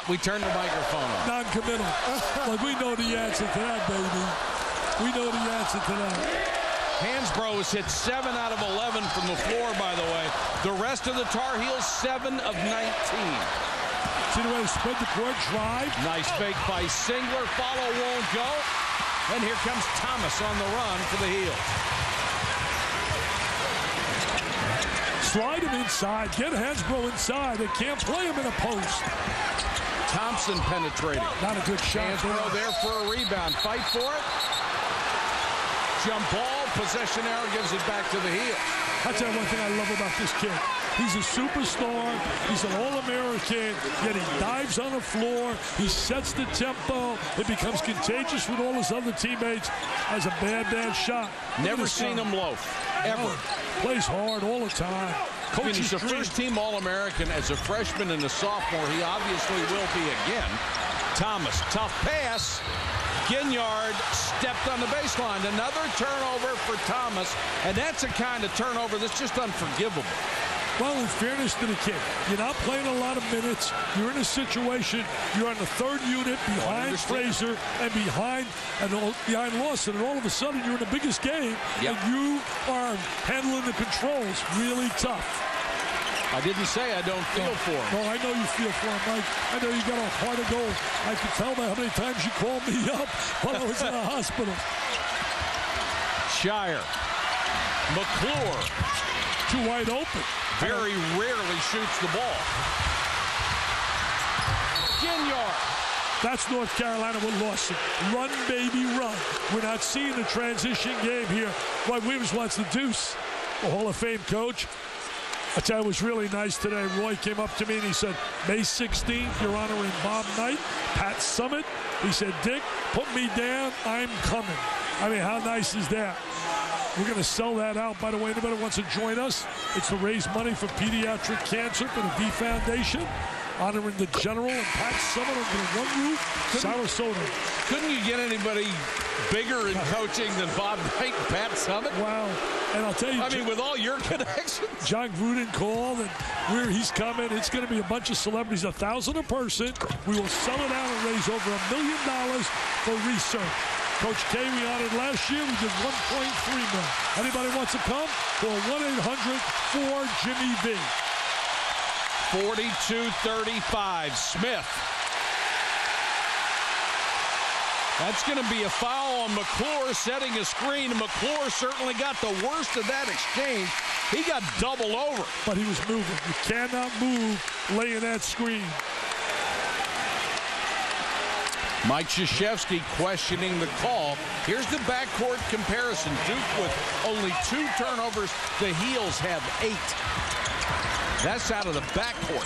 We turned the microphone on. Non-committal. Like, we know the answer to that, baby. We know the answer to that. Hansbrough has hit 7 out of 11 from the floor, by the way. The rest of the Tar Heels, 7 of 19. See the way they spread the court, drive. Nice fake by Singler. Follow won't go. And here comes Thomas on the run for the Heels. Slide him inside. Get Hansbrough inside. They can't play him in a post. Thompson penetrating. Not a good shot. Hansbrough there for a rebound. Fight for it. Jump ball. Possession error gives it back to the Heels. I'll tell you one thing I love about this kid. He's a superstar. He's an All-American. Yet he dives on the floor. He sets the tempo. It becomes contagious with all his other teammates. Has a bad shot. Never seen him loaf. Ever. No. Plays hard all the time. He's a first-team All-American as a freshman and a sophomore. He obviously will be again. Thomas, tough pass. Ginyard stepped on the baseline. Another turnover for Thomas, and that's a kind of turnover that's just unforgivable. Well, in fairness to the kid, you're not playing a lot of minutes. You're in a situation, you're on the third unit behind Fraser and behind Lawson, and all of a sudden you're in the biggest game, and you are handling the controls really tough. I didn't say I don't feel for him. No, I know you feel for him, Mike. I know you got a heart of gold. I can tell by how many times you called me up while I was in the hospital. Shire. McClure. Too wide open. Very rarely shoots the ball. Ginyard. That's North Carolina with Lawson. Run, baby, run. We're not seeing the transition game here. Roy Williams wants the deuce. A Hall of Fame coach. I tell you, it was really nice today. Roy came up to me and he said, May 16th, you're honoring Bob Knight, Pat Summit. He said, Dick, put me down. I'm coming. I mean, how nice is that? We're going to sell that out. By the way, anybody wants to join us, it's to raise money for pediatric cancer for the V Foundation, honoring the General and Pat Summit under one roof, Sarasota. Couldn't you get anybody bigger in coaching than Bob Knight and Pat Summit? Wow. And I'll tell you, I mean, with all your connections. John Gruden called, and he's coming. It's going to be a bunch of celebrities, 1,000 a person. We will sell it out and raise over $1 million for research. Coach K, we honored last year. We did $1.3 million. Anybody wants to come? Call 1-800-4-JIMMY-V. 42-35. Smith. That's going to be a foul on McClure, setting a screen. McClure certainly got the worst of that exchange. He got doubled over. But he was moving. You cannot move laying that screen. Mike Krzyzewski questioning the call. Here's the backcourt comparison. Duke with only 2 turnovers. The Heels have 8. That's out of the backcourt.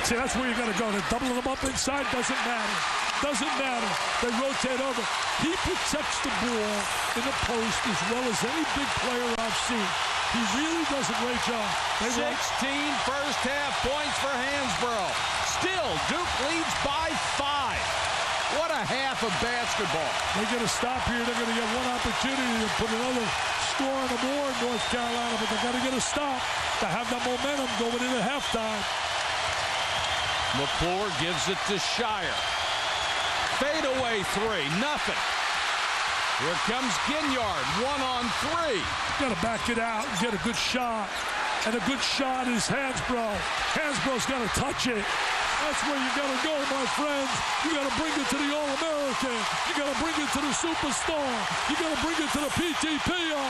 See, that's where you're going to go. They're doubling them up inside. Doesn't matter. Doesn't matter. They rotate over. He protects the ball in the post as well as any big player I've seen. He really does a great job. 16 first half points for Hansborough. Still, Duke leads by 5. What a half of basketball. They're going to stop here. They're going to get one opportunity to put another score on the board, North Carolina, but they've got to get a stop to have that momentum going into halftime. McClure gives it to Shire. Fadeaway 3, nothing. Here comes Ginyard, 1-on-3. Got to back it out and get a good shot. And a good shot is Hansborough. Hansborough's got to touch it. That's where you got to go, my friends. You got to bring it to the All-American. You got to bring it to the Superstar. You got to bring it to the PTPR.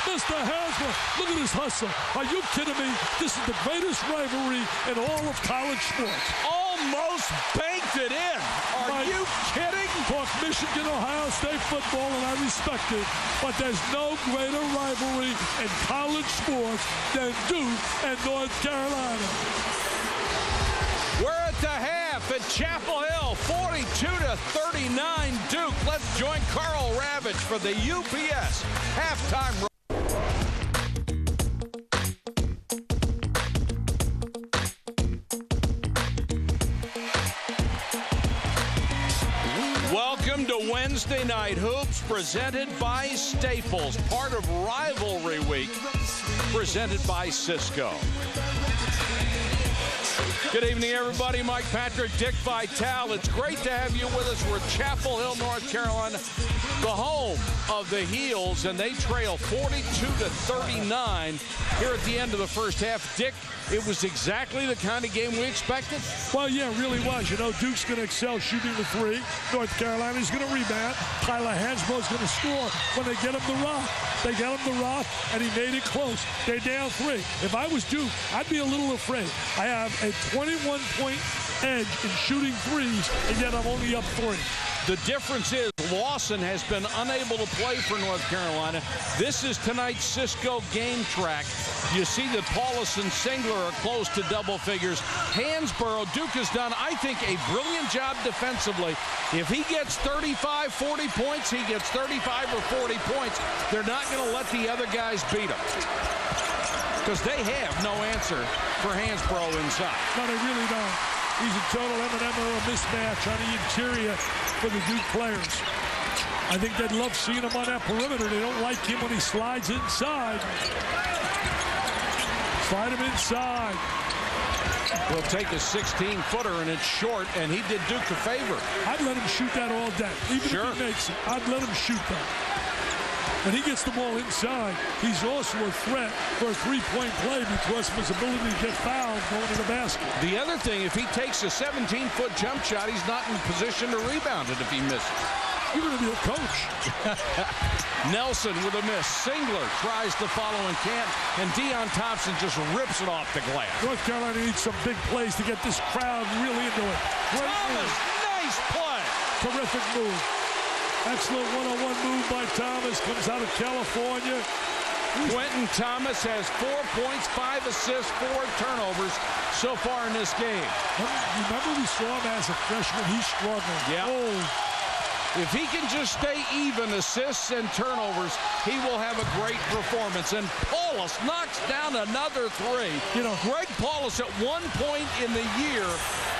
Mr. Hansborough, look at his hustle. Are you kidding me? This is the greatest rivalry in all of college sports. Almost banked it in. Are you kidding? Talk Michigan, Ohio State football, and I respect it. But there's no greater rivalry in college sports than Duke and North Carolina. We're at the half at Chapel Hill, 42-39 Duke. Let's join Carl Ravitch for the UPS halftime. Welcome to Wednesday Night Hoops, presented by Staples, part of Rivalry Week, presented by Cisco. Good evening, everybody. Mike Patrick, Dick Vitale. It's great to have you with us. We're at Chapel Hill, North Carolina, the home of the Heels, and they trail 42-39 here at the end of the first half. Dick, it was exactly the kind of game we expected. Well, yeah, it really was. You know, Duke's going to excel shooting the 3. North Carolina's going to rebound. Tyler Hansborough's going to score when they get him the rock. They get him the rock, and he made it close. They're down 3. If I was Duke, I'd be a little afraid. I have a 21-point edge in shooting 3s, and yet I'm only up 3. The difference is Lawson has been unable to play for North Carolina. This is tonight's Cisco game track. You see that Paulus and Singler are close to double figures. Hansborough, Duke has done, I think, a brilliant job defensively. If he gets 35, 40 points, he gets 35 or 40 points. They're not going to let the other guys beat him, because they have no answer for Hansborough inside. No, they really don't. He's a total M&M or a mismatch on the interior for the Duke players. I think they'd love seeing him on that perimeter. They don't like him when he slides inside. Slide him inside. He'll take a 16-footer, and it's short, and he did Duke a favor. I'd let him shoot that all day. Even Sure. if he makes it, I'd let him shoot that. When he gets the ball inside, he's also a threat for a three-point play because of his ability to get fouled going to the basket. The other thing, if he takes a 17-foot jump shot, he's not in position to rebound it if he misses. You're going to be a coach. Nelson with a miss. Singler tries to follow and can't, and Deion Thompson just rips it off the glass. North Carolina needs some big plays to get this crowd really into it. Great Thomas, move. nice play. Terrific move. Excellent one-on-one move by Thomas. Comes out of California. Quentin Thomas has 4 points, 5 assists, 4 turnovers so far in this game. Remember we saw him as a freshman. He struggled. Yeah. Oh. If he can just stay even assists and turnovers, he will have a great performance. And Paulus knocks down another 3. You know, Greg Paulus at one point in the year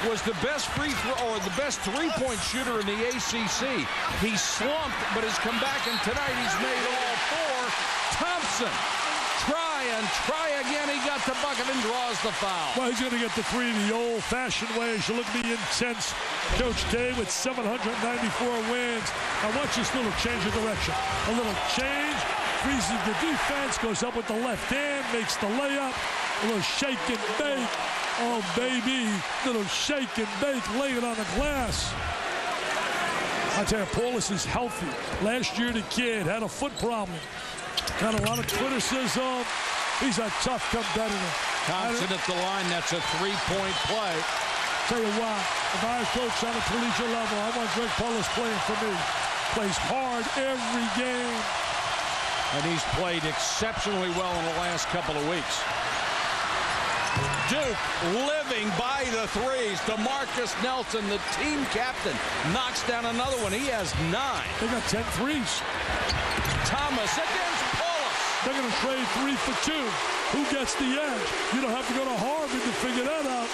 was the best free throw or the best three-point shooter in the ACC. He slumped, but has come back, and tonight he's made all 4. Thompson, try again. He got the bucket and draws the foul. Well, he's going to get the 3 the old-fashioned way. As you look at the intense Coach K with 794 wins. Now watch this little change of direction. A little change, freezes the defense, goes up with the left hand, makes the layup. A little shake and bake. Oh, baby. Little shake and bake, lay it on the glass. I tell you, Paulus is healthy. Last year, the kid had a foot problem. Got a lot of criticism. He's a tough competitor. Thompson at the line. That's a 3-point play. Tell you what, if I coach on a collegiate level, I want Greg Paulus playing for me. Plays hard every game. And he's played exceptionally well in the last couple of weeks. Duke living by the threes. DeMarcus Nelson, the team captain, knocks down another one. He has 9. They got 10 threes. Thomas against Paulus. They're going to trade 3 for 2. Who gets the edge? You don't have to go to Harvard to figure that out.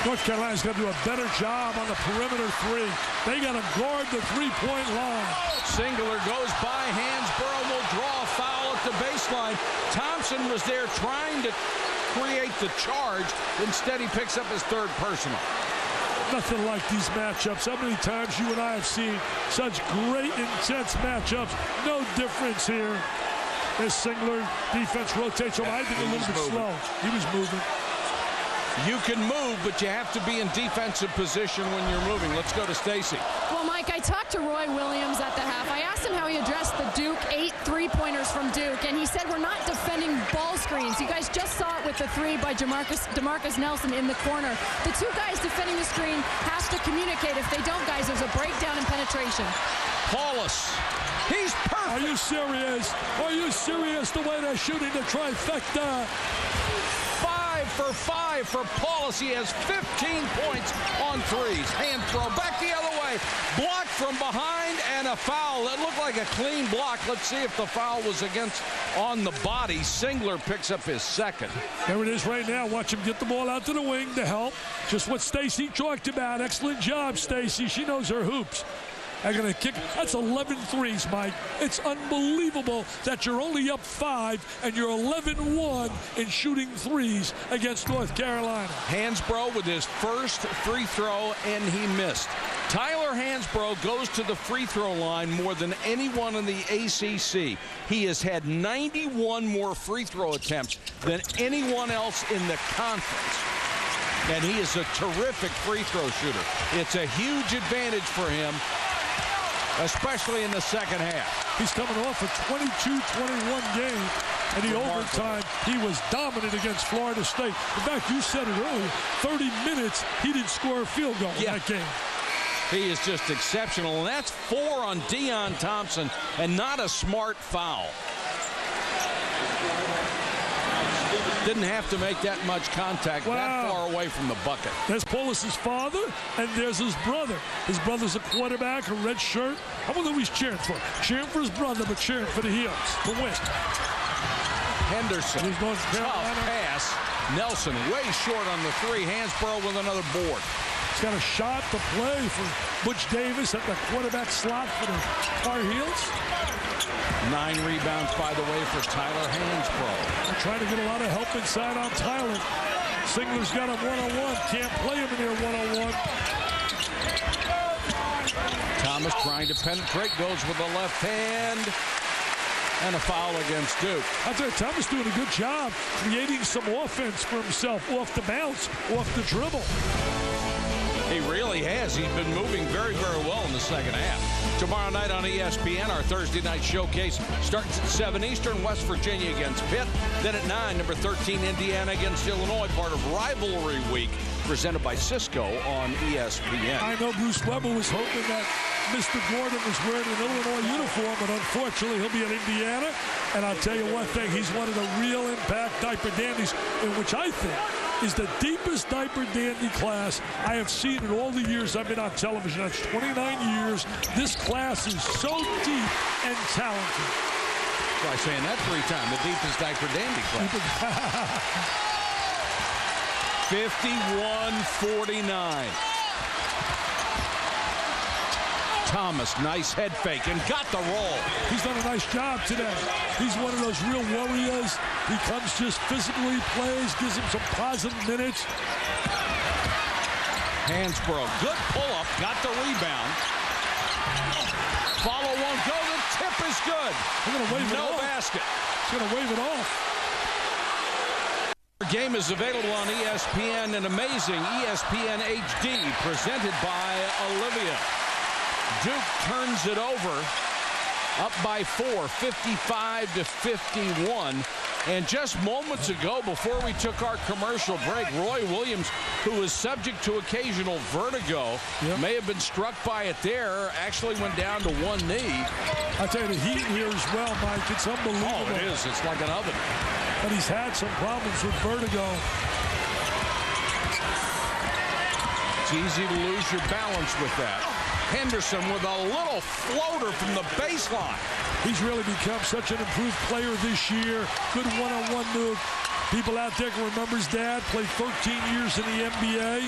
North Carolina's got to do a better job on the perimeter 3. They got to guard the three-point line. Singler goes by. Hansborough will draw a foul at the baseline. Thompson was there trying to create the charge. Instead, he picks up his 3rd personal. Nothing like these matchups. How many times you and I have seen such great, intense matchups? No difference here. As Singler, defense rotates over. I think a little bit slow. He was moving. You can move, but you have to be in defensive position when you're moving. Let's go to Stacy. Well, Mike, I talked to Roy Williams at the half. I asked him how he addressed the Duke 8 3-pointers from Duke, and he said we're not defending ball screens. You guys just saw it with the 3 by DeMarcus Nelson in the corner. The 2 guys defending the screen have to communicate. If they don't, guys, there's a breakdown in penetration. Paulus, he's perfect. Are you serious? Are you serious the way they're shooting the trifecta? 5 for 5 for Paulus. He has 15 points on threes. Hand throw back the other way. Blocked from behind and a foul. That looked like a clean block. Let's see if the foul was against on the body. Singler picks up his 2nd. There it is right now. Watch him get the ball out to the wing to help. Just what Stacy talked about. Excellent job, Stacy. She knows her hoops. They're going to kick. That's 11 threes, Mike. It's unbelievable that you're only up 5 and you're 11-1 in shooting threes against North Carolina. Hansborough with his first free throw, and he missed. Tyler Hansborough goes to the free throw line more than anyone in the ACC. He has had 91 more free throw attempts than anyone else in the conference. And he is a terrific free throw shooter. It's a huge advantage for him, especially in the second half. He's coming off a 22-21 game, and the overtime, he was dominant against Florida State. In fact, you said it earlier, 30 minutes, he didn't score a field goal in that game. He is just exceptional, and that's 4 on Deion Thompson, and not a smart foul. Didn't have to make that much contact that far away from the bucket. There's Paulus's father, and there's his brother. His brother's a quarterback, a red shirt. I wonder who he's cheering for. Cheering for his brother, but cheering for the Heels to win. Henderson, tough pass. Nelson way short on the 3. Hansborough with another board. He's got a shot to play for Butch Davis at the quarterback slot for the Tar Heels. 9 rebounds, by the way, for Tyler Hansborough. They're trying to get a lot of help inside on Tyler. Singler's got him one-on-one. Can't play him in there one-on-one. Thomas trying to penetrate, goes with the left hand. And a foul against Duke. I'll tell you, Thomas doing a good job creating some offense for himself off the bounce, off the dribble. He really has. He's been moving very, very well in the second half. Tomorrow night on ESPN, our Thursday night showcase starts at 7 Eastern, West Virginia against Pitt. Then at 9, number 13, Indiana against Illinois, part of Rivalry Week, presented by Cisco on ESPN. I know Bruce Weber was hoping that Mr. Gordon was wearing an Illinois uniform, but unfortunately he'll be at Indiana. And I'll tell you one thing, he's one of the real impact diaper dandies, in which I think is the deepest diaper dandy class I have seen in all the years I've been on television. That's 29 years. This class is so deep and talented. Try saying that 3 times, the deepest diaper dandy class. 51-49. Thomas, nice head fake, and got the roll. He's done a nice job today. He's one of those real warriors. He comes just physically, plays, gives him some positive minutes. Hansborough, good pull-up, got the rebound. Follow won't go, the tip is good. They're going to wave it off. No basket. He's going to wave it off. Our game is available on ESPN, an amazing ESPN HD, presented by Olivia. Duke turns it over up by 4, 55-51. And just moments ago, before we took our commercial break, Roy Williams, who is subject to occasional vertigo, may have been struck by it there, actually went down to one knee. I tell you, the heat here as well, Mike, it's unbelievable. Oh, it is. It's like an oven. But he's had some problems with vertigo. It's easy to lose your balance with that. Henderson with a little floater from the baseline. He's really become such an improved player this year. Good one-on-one move. People out there can remember his dad, played 13 years in the NBA.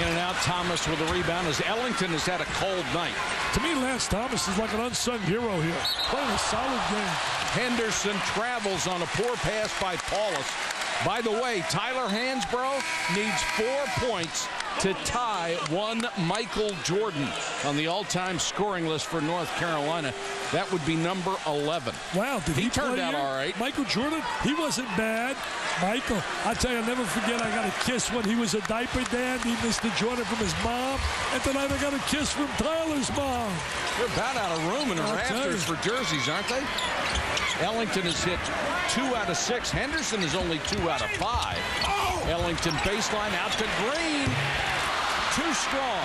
In and out, Thomas with a rebound as Ellington has had a cold night. To me, Lance Thomas is like an unsung hero here. Playing a solid game. Henderson travels on a poor pass by Paulus. By the way, Tyler Hansbrough needs 4 points to tie one Michael Jordan on the all-time scoring list for North Carolina. That would be number 11. Wow, did he turned play out here? all right. Michael Jordan, he wasn't bad. Michael, I tell you, I'll never forget, I got a kiss when he was a diaper dad. He missed the Jordan from his mom. And tonight I got a kiss from Tyler's mom. They're about out of room in the rafters for jerseys, aren't they? Ellington has hit 2 out of 6. Henderson is only 2 out of 5. Ellington baseline out to Green. Too strong.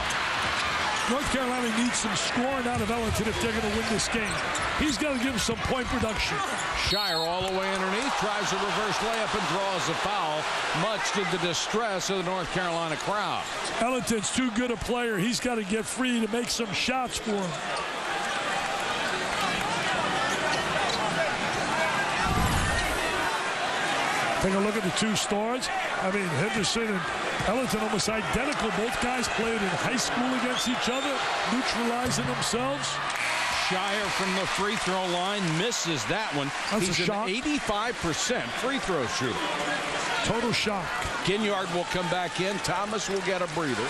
North Carolina needs some scoring out of Ellington if they're going to win this game. He's got to give him some point production. Shire all the way underneath, tries a reverse layup and draws a foul, much to the distress of the North Carolina crowd. Ellington's too good a player. He's got to get free to make some shots for him. Take a look at the two stars. I mean, Henderson and Ellington almost identical. Both guys played in high school against each other, neutralizing themselves. Shire from the free throw line misses that one. That's He's a shock. an 85% free throw shooter. Total shock. Ginyard will come back in. Thomas will get a breather.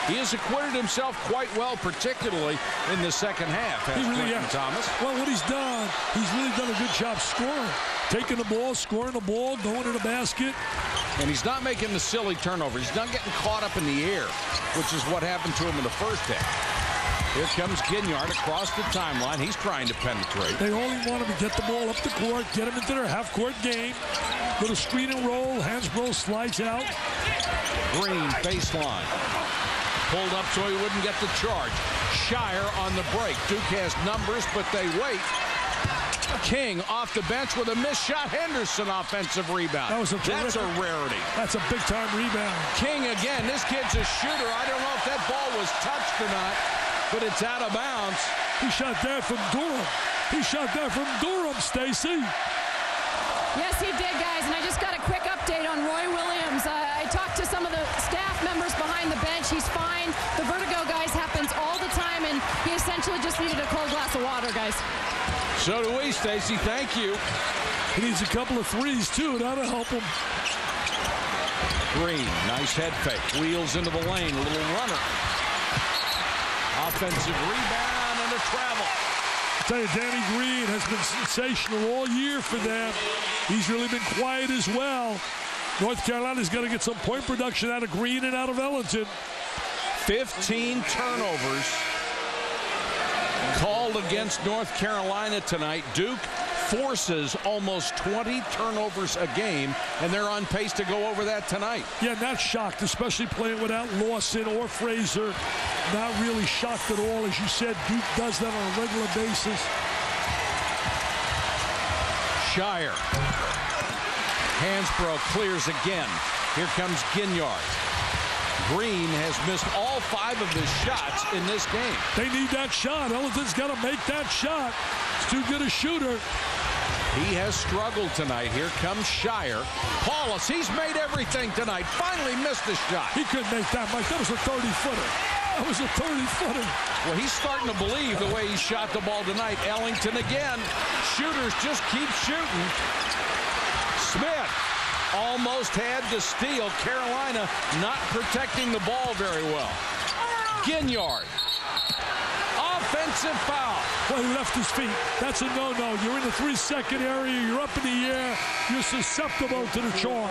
He has acquitted himself quite well, particularly in the second half. He really has. Thomas. Well, what he's really done a good job scoring. Taking the ball, scoring the ball, going to the basket. And he's not making the silly turnovers. He's not getting caught up in the air, which is what happened to him in the first half. Here comes Ginyard across the timeline. He's trying to penetrate. They only want him to get the ball up the court, get him into their half-court game. Little screen and roll. Hansbrough slides out. Green baseline. Pulled up so he wouldn't get the charge. Shire on the break. Duke has numbers, but they wait. King off the bench with a missed shot. Henderson offensive rebound. That's a rarity. That's a big-time rebound. King again. This kid's a shooter. I don't know if that ball was touched or not, but it's out of bounds. He shot that from Durham. He shot that from Durham, Stacy. Yes, he did, guys. And I just got a quick update on Roy Williams. I talked to some of the staff members behind the bench. He's fine. The vertigo, guys, happens all the time, and he essentially just needed a cold glass of water, guys. So do we, Stacy. Thank you. He needs a couple of threes, too. That'll help him. Green, nice head fake. Wheels into the lane. A little runner. Offensive rebound and a travel. I tell you, Danny Green has been sensational all year for them. He's really been quiet as well. North Carolina's got to get some point production out of Green and out of Ellington. 15 turnovers called against North Carolina tonight. Duke forces almost 20 turnovers a game, and they're on pace to go over that tonight. Yeah, not shocked, especially playing without Lawson or Fraser. Not really shocked at all. As you said, Duke does that on a regular basis. Shire. Hansbrough clears again. Here comes Ginyard. Green has missed all 5 of his shots in this game. They need that shot. Ellington's got to make that shot. He's too good a shooter. He has struggled tonight. Here comes Shire. Paulus, he's made everything tonight. Finally missed the shot. He couldn't make that, Mike. That was a 30-footer. That was a 30-footer. Well, he's starting to believe the way he shot the ball tonight. Ellington again. Shooters just keep shooting. Smith almost had the steal. Carolina not protecting the ball very well. Ginyard. Offensive foul. Well, he left his feet. That's a no-no. You're in the 3-second area. You're up in the air. You're susceptible to the charge.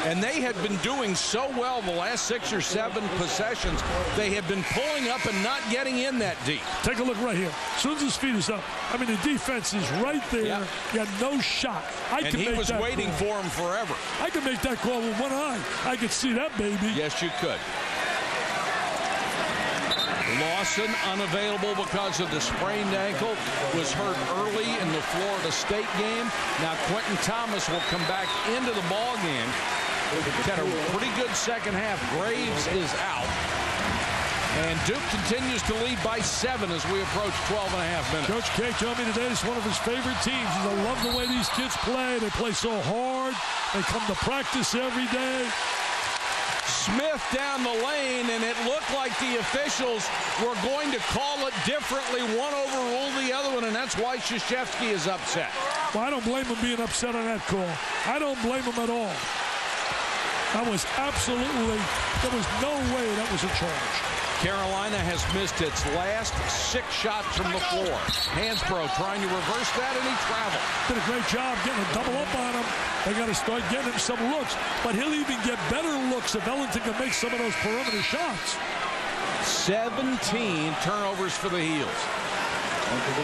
And they had been doing so well the last 6 or 7 possessions. They have been pulling up and not getting in that deep. Take a look right here. As soon as his feet is up, I mean, the defense is right there. Yeah. You got no shot. And he was waiting for him forever. I could make that call with one eye. I could see that, baby. Yes, you could. Lawson unavailable because of the sprained ankle, was hurt early in the Florida State game. Now Quentin Thomas will come back into the ball game. Had a pretty good second half. Graves is out. And Duke continues to lead by 7 as we approach 12.5 minutes. Coach K told me today it's one of his favorite teams. I love the way these kids play. They play so hard. They come to practice every day. Smith down the lane, and it looked like the officials were going to call it differently. One overruled the other one, and that's why Krzyzewski is upset. Well, I don't blame him being upset on that call. I don't blame him at all. That was absolutely, there was no way that was a charge. Carolina has missed its last 6 shots from the floor. Hansbrough trying to reverse that, and he traveled. Did a great job getting a double up on him. They got to start getting him some looks. But he'll even get better looks if Ellington can make some of those perimeter shots. 17 turnovers for the Heels.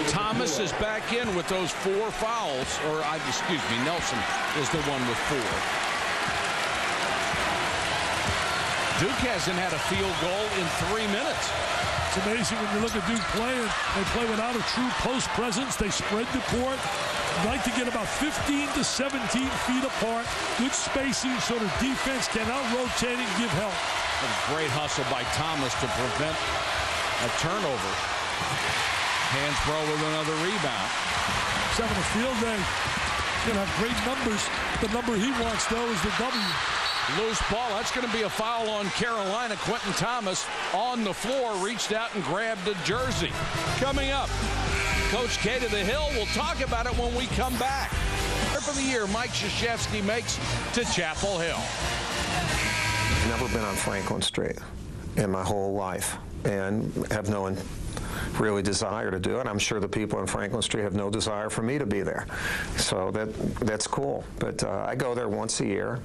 Thomas is back in with those 4 fouls. Or, excuse me, Nelson is the one with 4. Duke hasn't had a field goal in 3 minutes. It's amazing when you look at Duke playing. They play without a true post presence. They spread the court. Like to get about 15 to 17 feet apart. Good spacing so the defense can out-rotate and give help. A great hustle by Thomas to prevent a turnover. Hansbrough with another rebound. He's having a field day. He's going to have great numbers. The number he wants, though, is the W. Loose ball. That's going to be a foul on Carolina. Quentin Thomas on the floor reached out and grabbed a jersey. Coming up, Coach K to the Hill. We'll talk about it when we come back. For the year, Mike Krzyzewski makes to Chapel Hill. Never been on Franklin Street in my whole life and have no really desire to do it. I'm sure the people on Franklin Street have no desire for me to be there. So that's cool. But I go there once a year.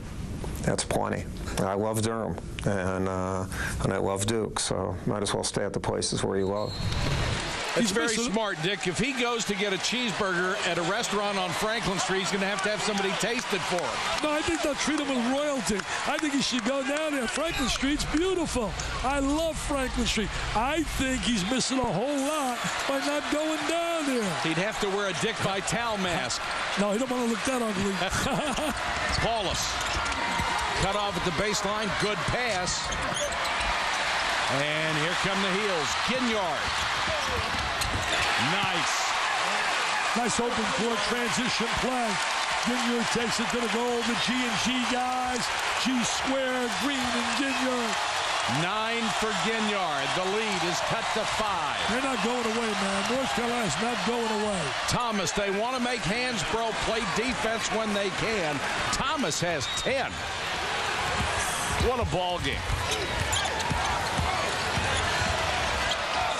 That's plenty. I love Durham, and I love Duke, so might as well stay at the places where you love. He's very smart, Dick. If he goes to get a cheeseburger at a restaurant on Franklin Street, he's going to have somebody taste it for him. No, I think they'll treat him with royalty. I think he should go down there. Franklin Street's beautiful. I love Franklin Street. I think he's missing a whole lot by not going down there. He'd have to wear a Dick Vitale mask. No, he don't want to look that ugly. Paulus. Cut off at the baseline. Good pass. And here come the Heels. Ginyard. Nice open court transition play. Ginyard takes it to the goal. The G&G guys. G squared, Green and Ginyard. 9 for Ginyard. The lead is cut to 5. They're not going away, man. North Carolina's not going away. Thomas, they want to make Hansbrough play defense when they can. Thomas has 10. What a ball game.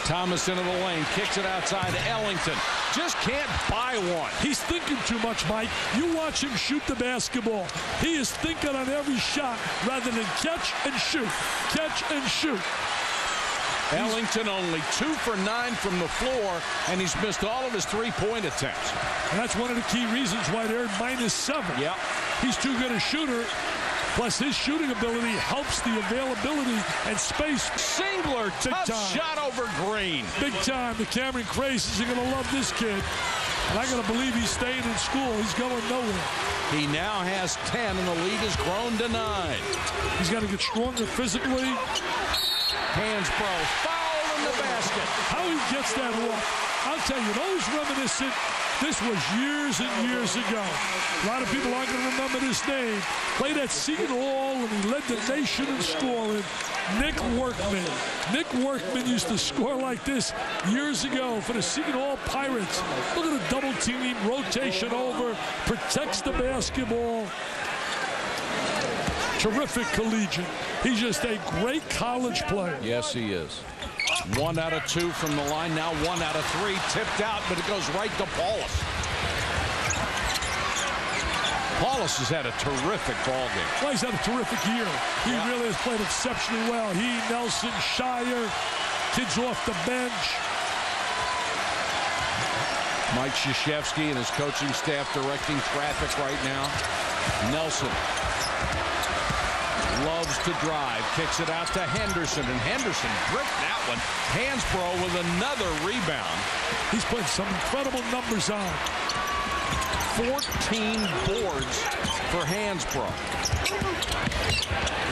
Thomas into the lane, kicks it outside to Ellington. Just can't buy one. He's thinking too much, Mike. You watch him shoot the basketball. He is thinking on every shot rather than catch and shoot. Catch and shoot. Ellington only 2 for 9 from the floor, and he's missed all of his 3-point attempts. And that's one of the key reasons why they're -7. Yep. He's too good a shooter. Plus, his shooting ability helps the availability and space. Singler, tough shot over Green. Big time. The Cameron Crazies are going to love this kid. And I got to believe he's staying in school. He's going nowhere. He now has 10, and the lead has grown to 9. He's got to get stronger physically. Hansbrough, foul in the basket. How he gets that walk. I'll tell you, those reminiscent. This was years and years ago. A lot of people aren't going to remember this name. Played at Seton Hall, and he led the nation in scoring. Nick Workman. Nick Workman used to score like this years ago for the Seton Hall Pirates. Look at the double team, rotation over, protects the basketball. Terrific collegiate. He's just a great college player. Yes, he is. 1 out of 2 from the line. Now 1 out of 3. Tipped out, but it goes right to Paulus. Paulus has had a terrific ball game. Well, he's had a terrific year. He really has played exceptionally well. He, Nelson, Shire, kids off the bench. Mike Krzyzewski and his coaching staff directing traffic right now. Nelson loves to drive, kicks it out to Henderson, and Henderson bricked that one. Hansbrough with another rebound. He's put some incredible numbers on. 14 boards for Hansbrough.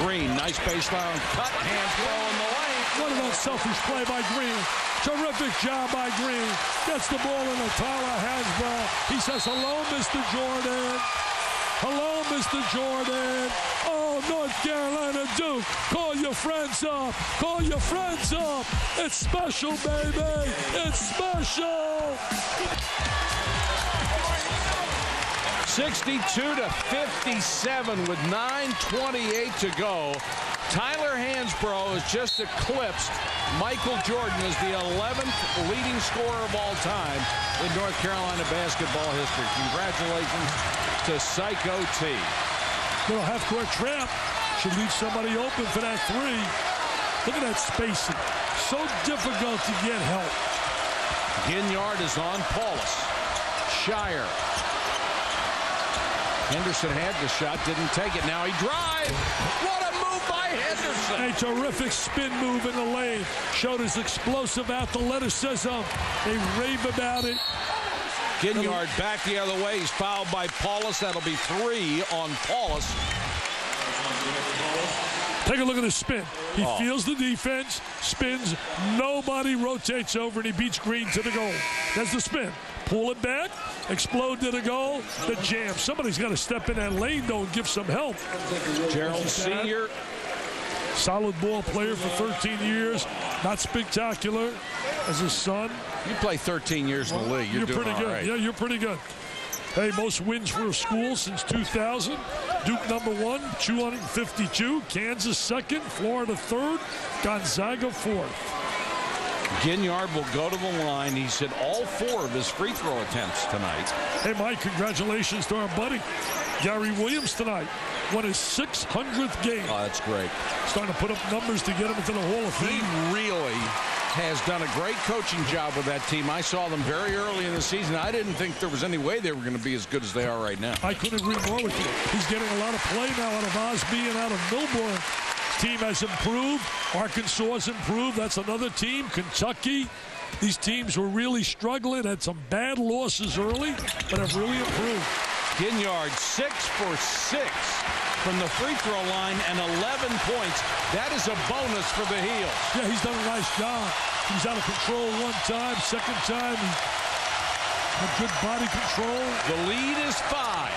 Green, nice baseline cut. Hansbrough in the lane. What an unselfish play by Green. Terrific job by Green. Gets the ball into Tyler Hansbrough. He says, hello, Mr. Jordan. Hello, Mr. Jordan. Oh, North Carolina Duke. Call your friends up. Call your friends up. It's special, baby. It's special. 62-57 with 9:28 to go. Tyler Hansbrough has just eclipsed Michael Jordan as the 11th leading scorer of all time in North Carolina basketball history. Congratulations to Psycho T. Little half-court trap. Should leave somebody open for that three. Look at that spacing. So difficult to get help. Ginyard is on Paulus. Shire. Henderson had the shot, didn't take it. Now he drives. What a move by Henderson. A terrific spin move in the lane. Showed his explosive athleticism. They rave about it. Ginyard back the other way. He's fouled by Paulus. That'll be 3 on Paulus. Take a look at the spin. He feels the defense, spins, nobody rotates over, and he beats Green to the goal. That's the spin. Pull it back, explode to the goal, the jam. Somebody's got to step in that lane, though, and give some help. Gerald Sr. Solid ball player for 13 years. Not spectacular as his son. You play 13 years in the league. You're doing pretty good. Right. Yeah, you're pretty good. Hey, most wins for a school since 2000. Duke #1, 252. Kansas 2nd. Florida 3rd. Gonzaga 4th. Ginyard will go to the line. He's hit all 4 of his free throw attempts tonight. Hey, Mike, congratulations to our buddy, Gary Williams, tonight. Won his 600th game. Oh, that's great. Starting to put up numbers to get him into the Hall of Fame. He really has done a great coaching job with that team. I saw them very early in the season. I didn't think there was any way they were going to be as good as they are right now. I couldn't agree more with you. He's getting a lot of play now out of Osby and out of Milburn. Team has improved. Arkansas has improved. That's another team. Kentucky. These teams were really struggling. Had some bad losses early, but have really improved. Ginyard 6 for 6 from the free throw line and 11 points. That is a bonus for the Heels. Yeah, he's done a nice job. He was out of control one time. Second time, he had good body control. The lead is 5.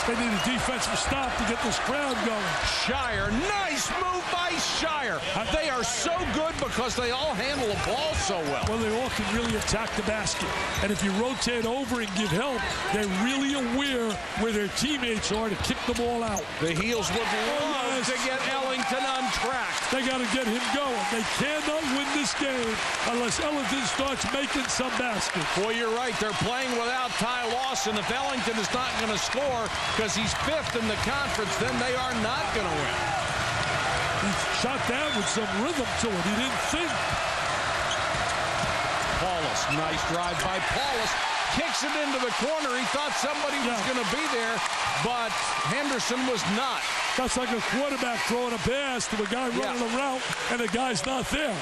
They need a defensive stop to get this crowd going. Shire, nice move by Shire. They are so good because they all handle the ball so well. Well, they all can really attack the basket. And if you rotate over and give help, they're really aware where their teammates are to kick the ball out. The Heels would love to get Ellington untracked. They got to get him going. They cannot win this game unless Ellington starts making some baskets. Well, you're right. They're playing without Ty Lawson. If Ellington is not going to score because he's 5th in the conference, then they are not going to win. He shot that with some rhythm to it. He didn't think. Paulus, nice drive by Paulus. Kicks it into the corner. He thought somebody was going to be there, but Henderson was not. That's like a quarterback throwing a pass to a guy running a route, and the guy's not there.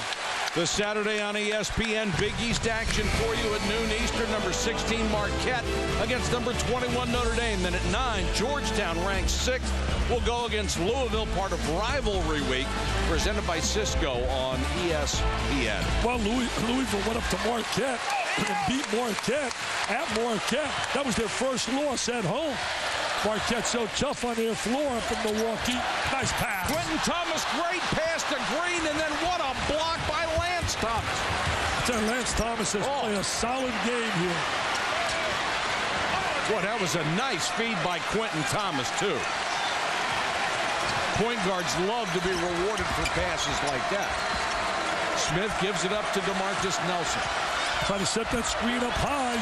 The Saturday on ESPN Big East action for you at noon Eastern. Number 16 Marquette against number 21 Notre Dame. Then at 9, Georgetown ranked 6th will go against Louisville, part of Rivalry Week, presented by Cisco on ESPN. Well, Louisville went up to Marquette and beat Marquette at Marquette. That was their first loss at home. Marquette so tough on their floor up in Milwaukee. Nice pass. Quentin Thomas, great pass to Green, and then what a block by Lance Thomas. Lance Thomas has played a solid game here. Boy, that was a nice feed by Quentin Thomas, too. Point guards love to be rewarded for passes like that. Smith gives it up to DeMarcus Nelson. Try to set that screen up high.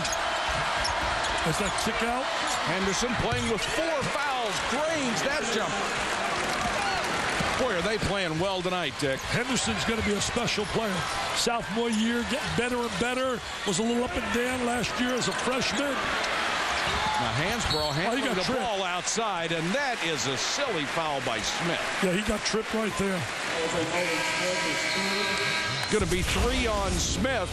As that kick out. Henderson playing with 4 fouls. Drains that jumper. Boy, are they playing well tonight, Dick. Henderson's going to be a special player. Sophomore year, getting better and better. Was a little up and down last year as a freshman. Now, Hansbrough handling the tripped. ball outside, and that is a silly foul by Smith. Yeah, he got tripped right there. Going to be 3 on Smith,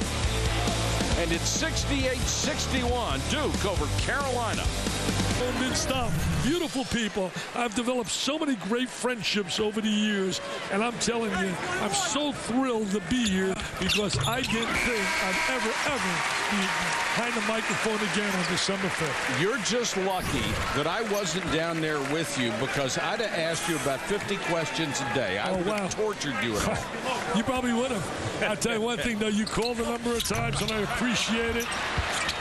and it's 68-61, Duke over Carolina. Mid-stop. Beautiful people. I've developed so many great friendships over the years, and I'm telling you, I'm so thrilled to be here because I didn't think I'd ever be behind the microphone again on December 5th. You're just lucky that I wasn't down there with you, because I'd have asked you about 50 questions a day. I would have tortured you at home. You probably would have. I'll tell you one thing, though. You called a number of times, and I appreciate it.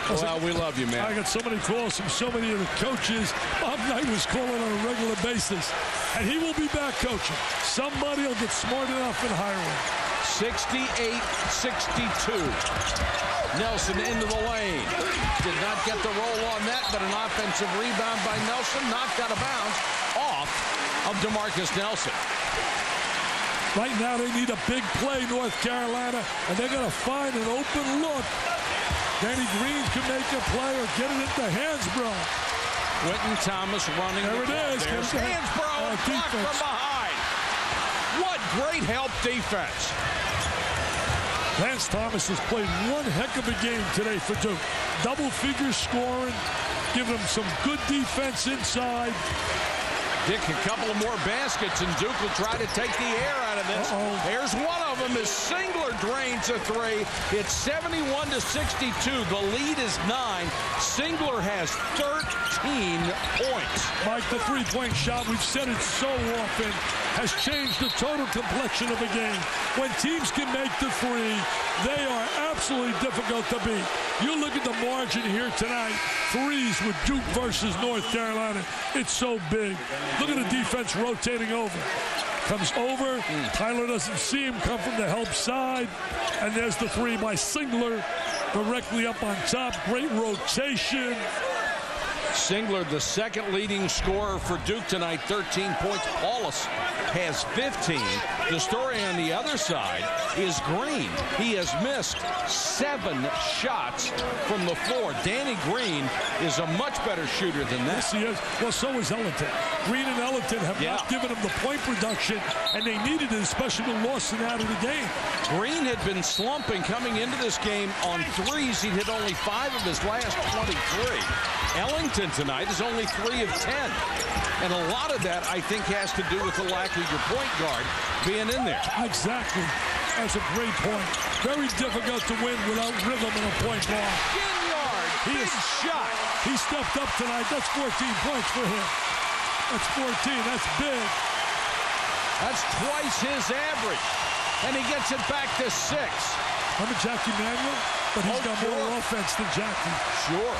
Well, we love you, man. I got so many calls from so many of the coaches. Bob Knight was calling on a regular basis. And he will be back coaching. Somebody will get smart enough and hire him. 68-62. Nelson into the lane. Did not get the roll on that, but an offensive rebound by Nelson. Knocked out of bounds off of DeMarcus Nelson. Right now they need a big play, North Carolina, and they're going to find an open look. Danny Green can make a play or get it into Hansbrough. Quentin Thomas running. There it is. There's Hansbrough blocked from behind. What great help defense. Lance Thomas has played one heck of a game today for Duke. Double figure scoring, giving them some good defense inside. Dick, a couple of more baskets, and Duke will try to take the air out of this. There's one of them as Singler drains a 3. It's 71-62. The lead is 9. Singler has 13 points. Mike, the three-point shot, we've said it so often, has changed the total complexion of a game. When teams can make the 3, they are absolutely difficult to beat. You look at the margin here tonight, 3s with Duke versus North Carolina. It's so big. Look at the defense rotating over. Comes over. Tyler doesn't see him come from the help side. And there's the 3 by Singler directly up on top. Great rotation. Singler, the second leading scorer for Duke tonight, 13 points. Paulus has 15. The story on the other side is Green. He has missed 7 shots from the floor. Danny Green is a much better shooter than that. Yes, he is. Well, so is Ellington. Green and Ellington have not given him the point production, and they needed it, especially with Lawson out of the game. Green had been slumping coming into this game on 3s. He'd hit only 5 of his last 23. Ellington tonight is only 3 of 10. And a lot of that, I think, has to do with the lack of your point guard being in there. Exactly. That's a great point. Very difficult to win without rhythm and a point guard. Ginyard, big shot. He stepped up tonight. That's 14 points for him. That's 14. That's big. That's twice his average. And he gets it back to 6. Remember Jackie Manuel? But he's got more offense than Jackie. Sure.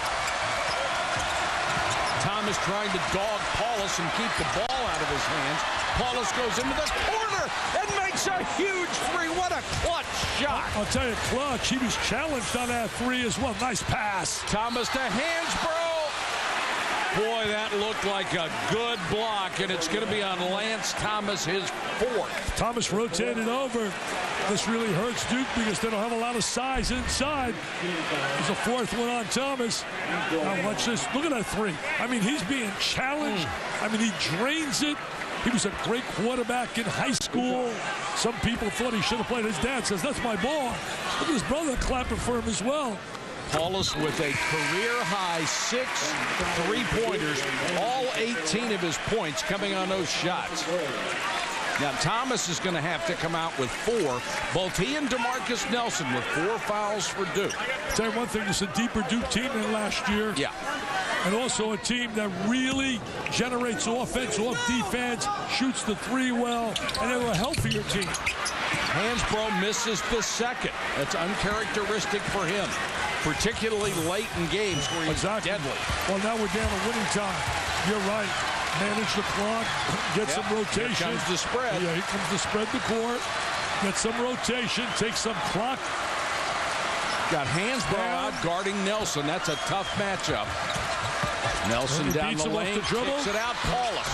Thomas trying to dog Paulus and keep the ball out of his hands. Paulus goes into the corner and makes a huge 3. What a clutch shot. I'll tell you, clutch. He was challenged on that 3 as well. Nice pass. Thomas to Hansbrough. Boy, that looked like a good block, and it's going to be on Lance Thomas, his 4th. Thomas rotated over. This really hurts Duke because they don't have a lot of size inside. There's a 4th one on Thomas. Now watch this. Look at that 3. I mean, he's being challenged. I mean, he drains it. He was a great quarterback in high school. Some people thought he should have played. His dad says, that's my ball. Look at his brother clapping for him as well. Paulus with a career-high 6 3-pointers, all 18 of his points coming on those shots. Now, Thomas is going to have to come out with 4. Both he and DeMarcus Nelson with 4 fouls for Duke. I'll tell you one thing, it's a deeper Duke team than last year. Yeah. And also a team that really generates offense off defense, shoots the 3 well, and they're a healthier team. Hansbrough misses the 2nd. That's uncharacteristic for him, particularly late in games where he's deadly. Well, now we're down to winning time. You're right. Manage the clock, get some rotation. Here comes the spread. Yeah, here comes the spread the court. Get some rotation, take some clock. Got Hansbrough out guarding Nelson. That's a tough matchup. Nelson down the lane, kicks it out. Paulus,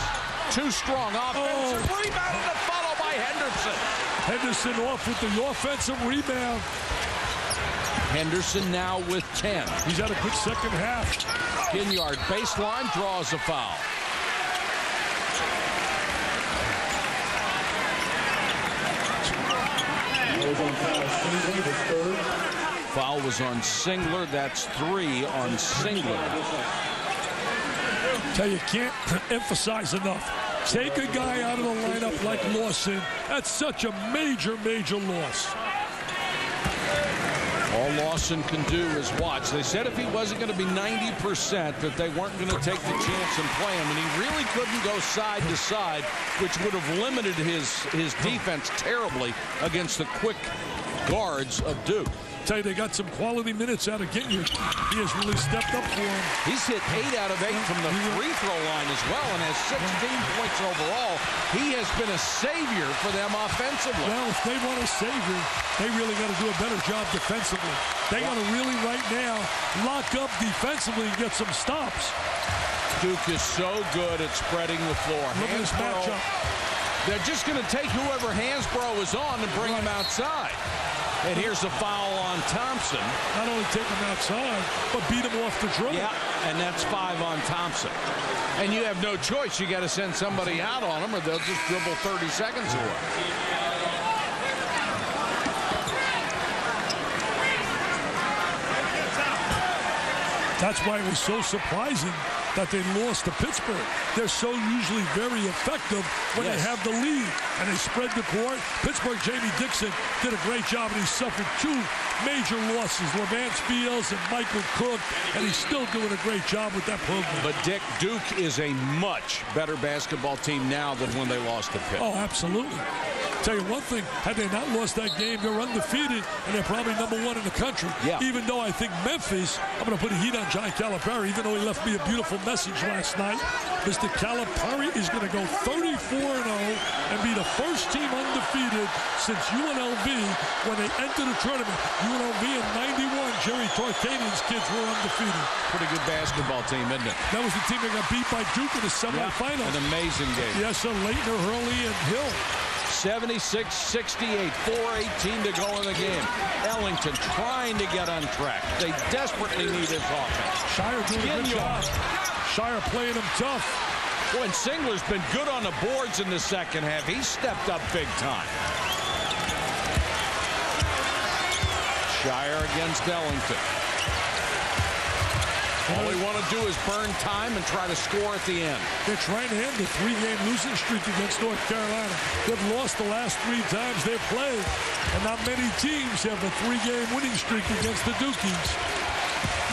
too strong. Offensive rebound and a follow by Henderson. Henderson off with the offensive rebound. Henderson now with 10. He's had a good second half. Ginyard baseline, draws a foul. Foul was on Singler. That's 3 on Singler. Tell you, can't emphasize enough. Take a guy out of the lineup like Lawson. That's such a major, major loss. All Lawson can do is watch. They said if he wasn't going to be 90%, that they weren't going to take the chance and play him. And he really couldn't go side to side, which would have limited his defense terribly against the quick guards of Duke. Tell you, they got some quality minutes out of Ginyard. He has really stepped up for him. He's hit 8 out of 8 from the free throw line as well and has 16 points overall. He has been a savior for them offensively. Well, if they want a savior, they really got to do a better job defensively. They got to really, right now, lock up defensively and get some stops. Duke is so good at spreading the floor. Look at this matchup. They're just going to take whoever Hansbrough is on and bring him outside. And here's a foul on Thompson. Not only take him outside, but beat him off the dribble. Yeah, and that's 5 on Thompson. And you have no choice. You got to send somebody out on him or they'll just dribble 30 seconds away. That's why it was so surprising that they lost to Pittsburgh. They're so usually very effective when they have the lead and they spread the court. Pittsburgh, Jamie Dixon did a great job, and he suffered 2 major losses, Levance Fields and Michael Cook, and he's still doing a great job with that program. But Dick, Duke is a much better basketball team now than when they lost to Pitt. Oh, absolutely. Tell you one thing, had they not lost that game, they're undefeated, and they're probably #1 in the country. Yeah. Even though I think Memphis, I'm going to put a heat on John Calipari, even though he left me a beautiful message last night. Mr. Calipari is going to go 34-0 and be the first team undefeated since UNLV when they entered the tournament. UNLV in '91, Jerry Tarkanian's kids were undefeated. Pretty good basketball team, isn't it? That was the team that got beat by Duke in the semifinals. An amazing game. Yes, sir. Leitner, Hurley, and Hill. 76-68, 4:18 to go in the game. Ellington trying to get on track. They desperately need his offense. Shire doing a good job. Shire playing him tough. Boy, and Singler's been good on the boards in the second half. He's stepped up big time. Shire against Ellington. All we want to do is burn time and try to score at the end. They're trying to end the 3-game losing streak against North Carolina. They've lost the last 3 times they've played, and not many teams have a 3-game winning streak against the Dukies.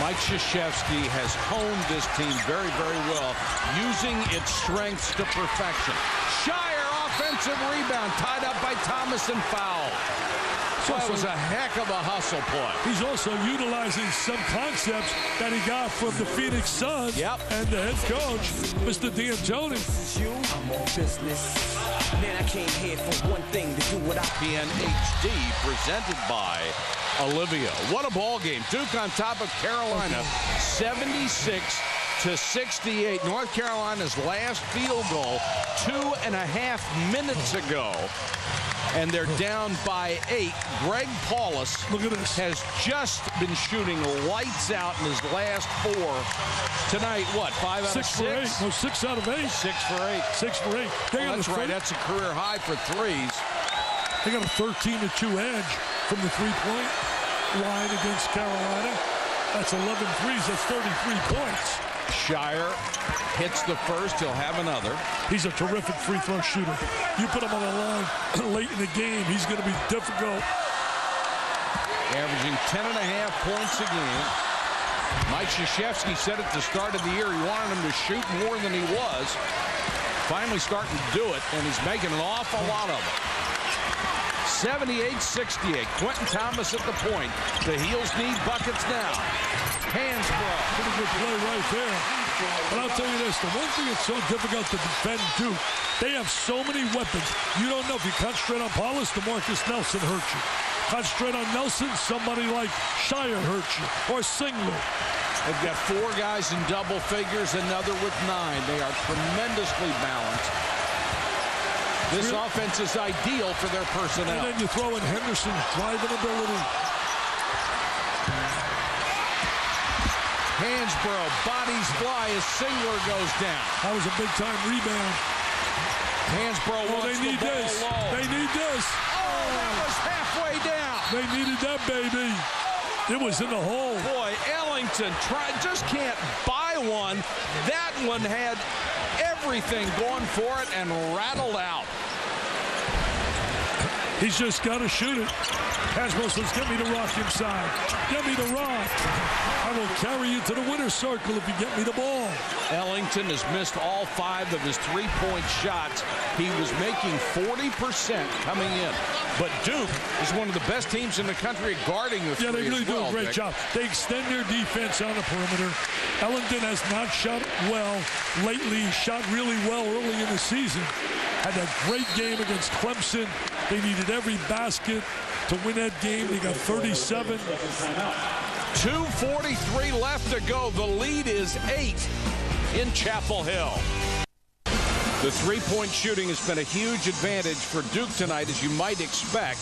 Mike Krzyzewski has honed this team very, very well, using its strengths to perfection. Shire offensive rebound, tied up by Thomas and foul. So that was a heck of a hustle play. He's also utilizing some concepts that he got from the Phoenix Suns and the head coach, Mr. D'Antoni. I'm on business. Man, I came here for one thing, to do what I PNHD presented by Olivia. What a ball game. Duke on top of Carolina, 76-68. North Carolina's last field goal 2.5 minutes ago. And they're down by 8. Greg Paulus has just been shooting lights out in his last 4. Tonight, what, 5 out of 6? 6 for 8. No, 6 out of 8. 6 for 8. 6 for 8. That's right. That's a career high for threes. They got a 13-2 edge from the three-point line against Carolina. That's 11 threes. That's 33 points. Shire hits the first. He'll have another. He's a terrific free throw shooter. You put him on the line late in the game, he's going to be difficult. Averaging 10.5 points a game. Mike Krzyzewski said at the start of the year he wanted him to shoot more than he was. Finally starting to do it, and he's making an awful lot of it. 78-68. Quentin Thomas at the point. The Heels need buckets now. Hansbrough. Pretty good play right there. But I'll tell you this, the one thing that's so difficult to defend Duke, they have so many weapons. You don't know if you concentrate on Paulus, DeMarcus Nelson hurts you. Concentrate on Nelson, somebody like Shire hurts you, or Singler. They've got 4 guys in double figures, another with 9. They are tremendously balanced. This offense is ideal for their personnel. And then you throw in Henderson's driving ability. Hansbrough, bodies fly as Singler goes down. That was a big-time rebound. Hansbrough wants they need the ball this. low. They need this. Oh, that was halfway down. They needed that, baby. It was in the hole. Boy, Ellington just can't buy one. That one had everything going for it and rattled out. He's just got to shoot it. Hasbro says, get me the rock inside. Get me the rock. I will carry you to the winner's circle if you get me the ball. Ellington has missed all 5 of his three-point shots. He was making 40% coming in. But Duke is one of the best teams in the country at guarding the three. Yeah, they really do a great Dick. job. They extend their defense on the perimeter. Ellington has not shot well lately. He shot really well early in the season. Had that great game against Clemson. They needed every basket to win that game. They got 37. 2:43 left to go. The lead is 8 in Chapel Hill. The three-point shooting has been a huge advantage for Duke tonight, as you might expect.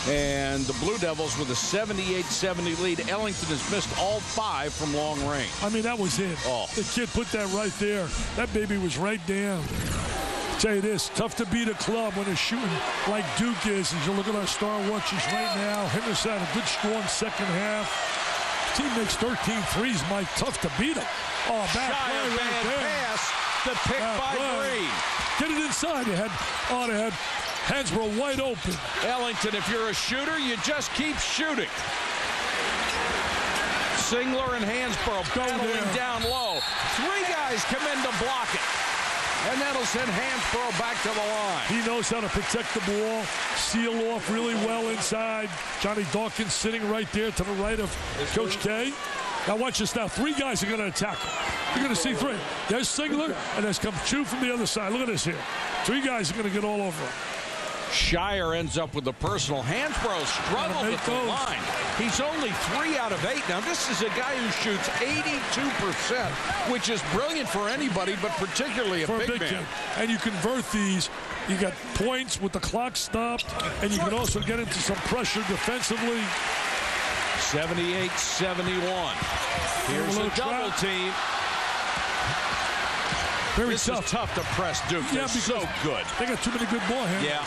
And the Blue Devils with a 78-70 lead. Ellington has missed all 5 from long range. I mean, that was it. Oh. The kid put that right there. That baby was right down. Tell you this, tough to beat a club when they're shooting like Duke is. As you look at our star watches right now, Henderson had a good, strong second half. Team makes 13 threes, Mike. Tough to beat them. Oh, back Shire right bad there. pass. The pick by Green. Get it inside. They had Hansbrough wide open. Ellington, if you're a shooter, you just keep shooting. Singler and Hansbrough battling down low. 3 guys come in to block it. And that'll send Hansbrough back to the line. He knows how to protect the ball, seal off really well inside. Johnny Dawkins sitting right there to the right of Coach K. Now watch this now. 3 guys are going to attack him. You're going to see 3. There's Singler, and there's come 2 from the other side. Look at this here. 3 guys are going to get all over him. Shire ends up with a personal. Hansbrough struggled at the line. He's only 3 out of 8. Now, this is a guy who shoots 82%, which is brilliant for anybody, but particularly a big man. And you convert these. You got points with the clock stopped, and you can also get into some pressure defensively. 78-71. Here's a double team. Very this tough. Is tough to press Duke. They're so good. They got too many good ball handlers. Yeah.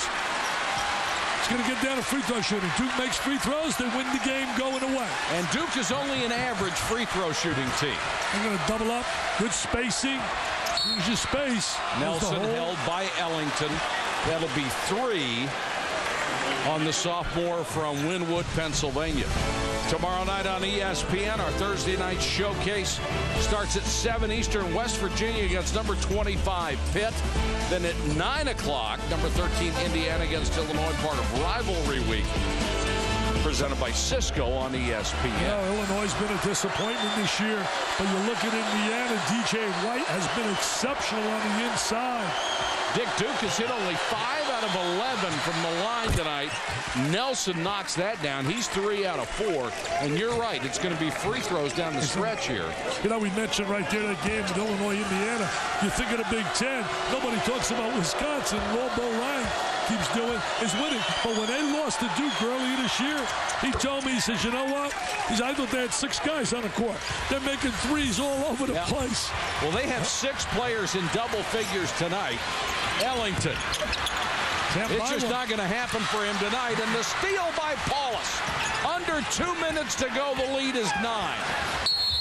It's going to get down to free throw shooting. Duke makes free throws, they win the game going away. And Duke is only an average free throw shooting team. They're going to double up. Good spacing. Use your space. Nelson held by Ellington. That'll be 3 on the sophomore from Wynwood, Pennsylvania. Tomorrow night on ESPN, our Thursday night showcase starts at 7 Eastern, West Virginia against number 25 Pitt. Then at 9 o'clock, number 13 Indiana against Illinois, part of Rivalry Week, presented by Cisco on ESPN. Yeah, Illinois has been a disappointment this year, but you look at Indiana, DJ White has been exceptional on the inside. Dick, Duke has hit only 5 out of 11 from the line tonight. Nelson knocks that down. He's 3 out of 4. And you're right, it's going to be free throws down the stretch here. You know, we mentioned right there that game with Illinois, Indiana. You think of the Big Ten. Nobody talks about Wisconsin. All Bo Ryan keeps doing is winning. But when they lost to Duke earlier this year, he told me, he says, you know what? He said, I thought they had 6 guys on the court. They're making threes all over the place. Well, they have 6 players in double figures tonight. Ellington. It's just not going to happen for him tonight. And the steal by Paulus. Under 2 minutes to go, the lead is 9.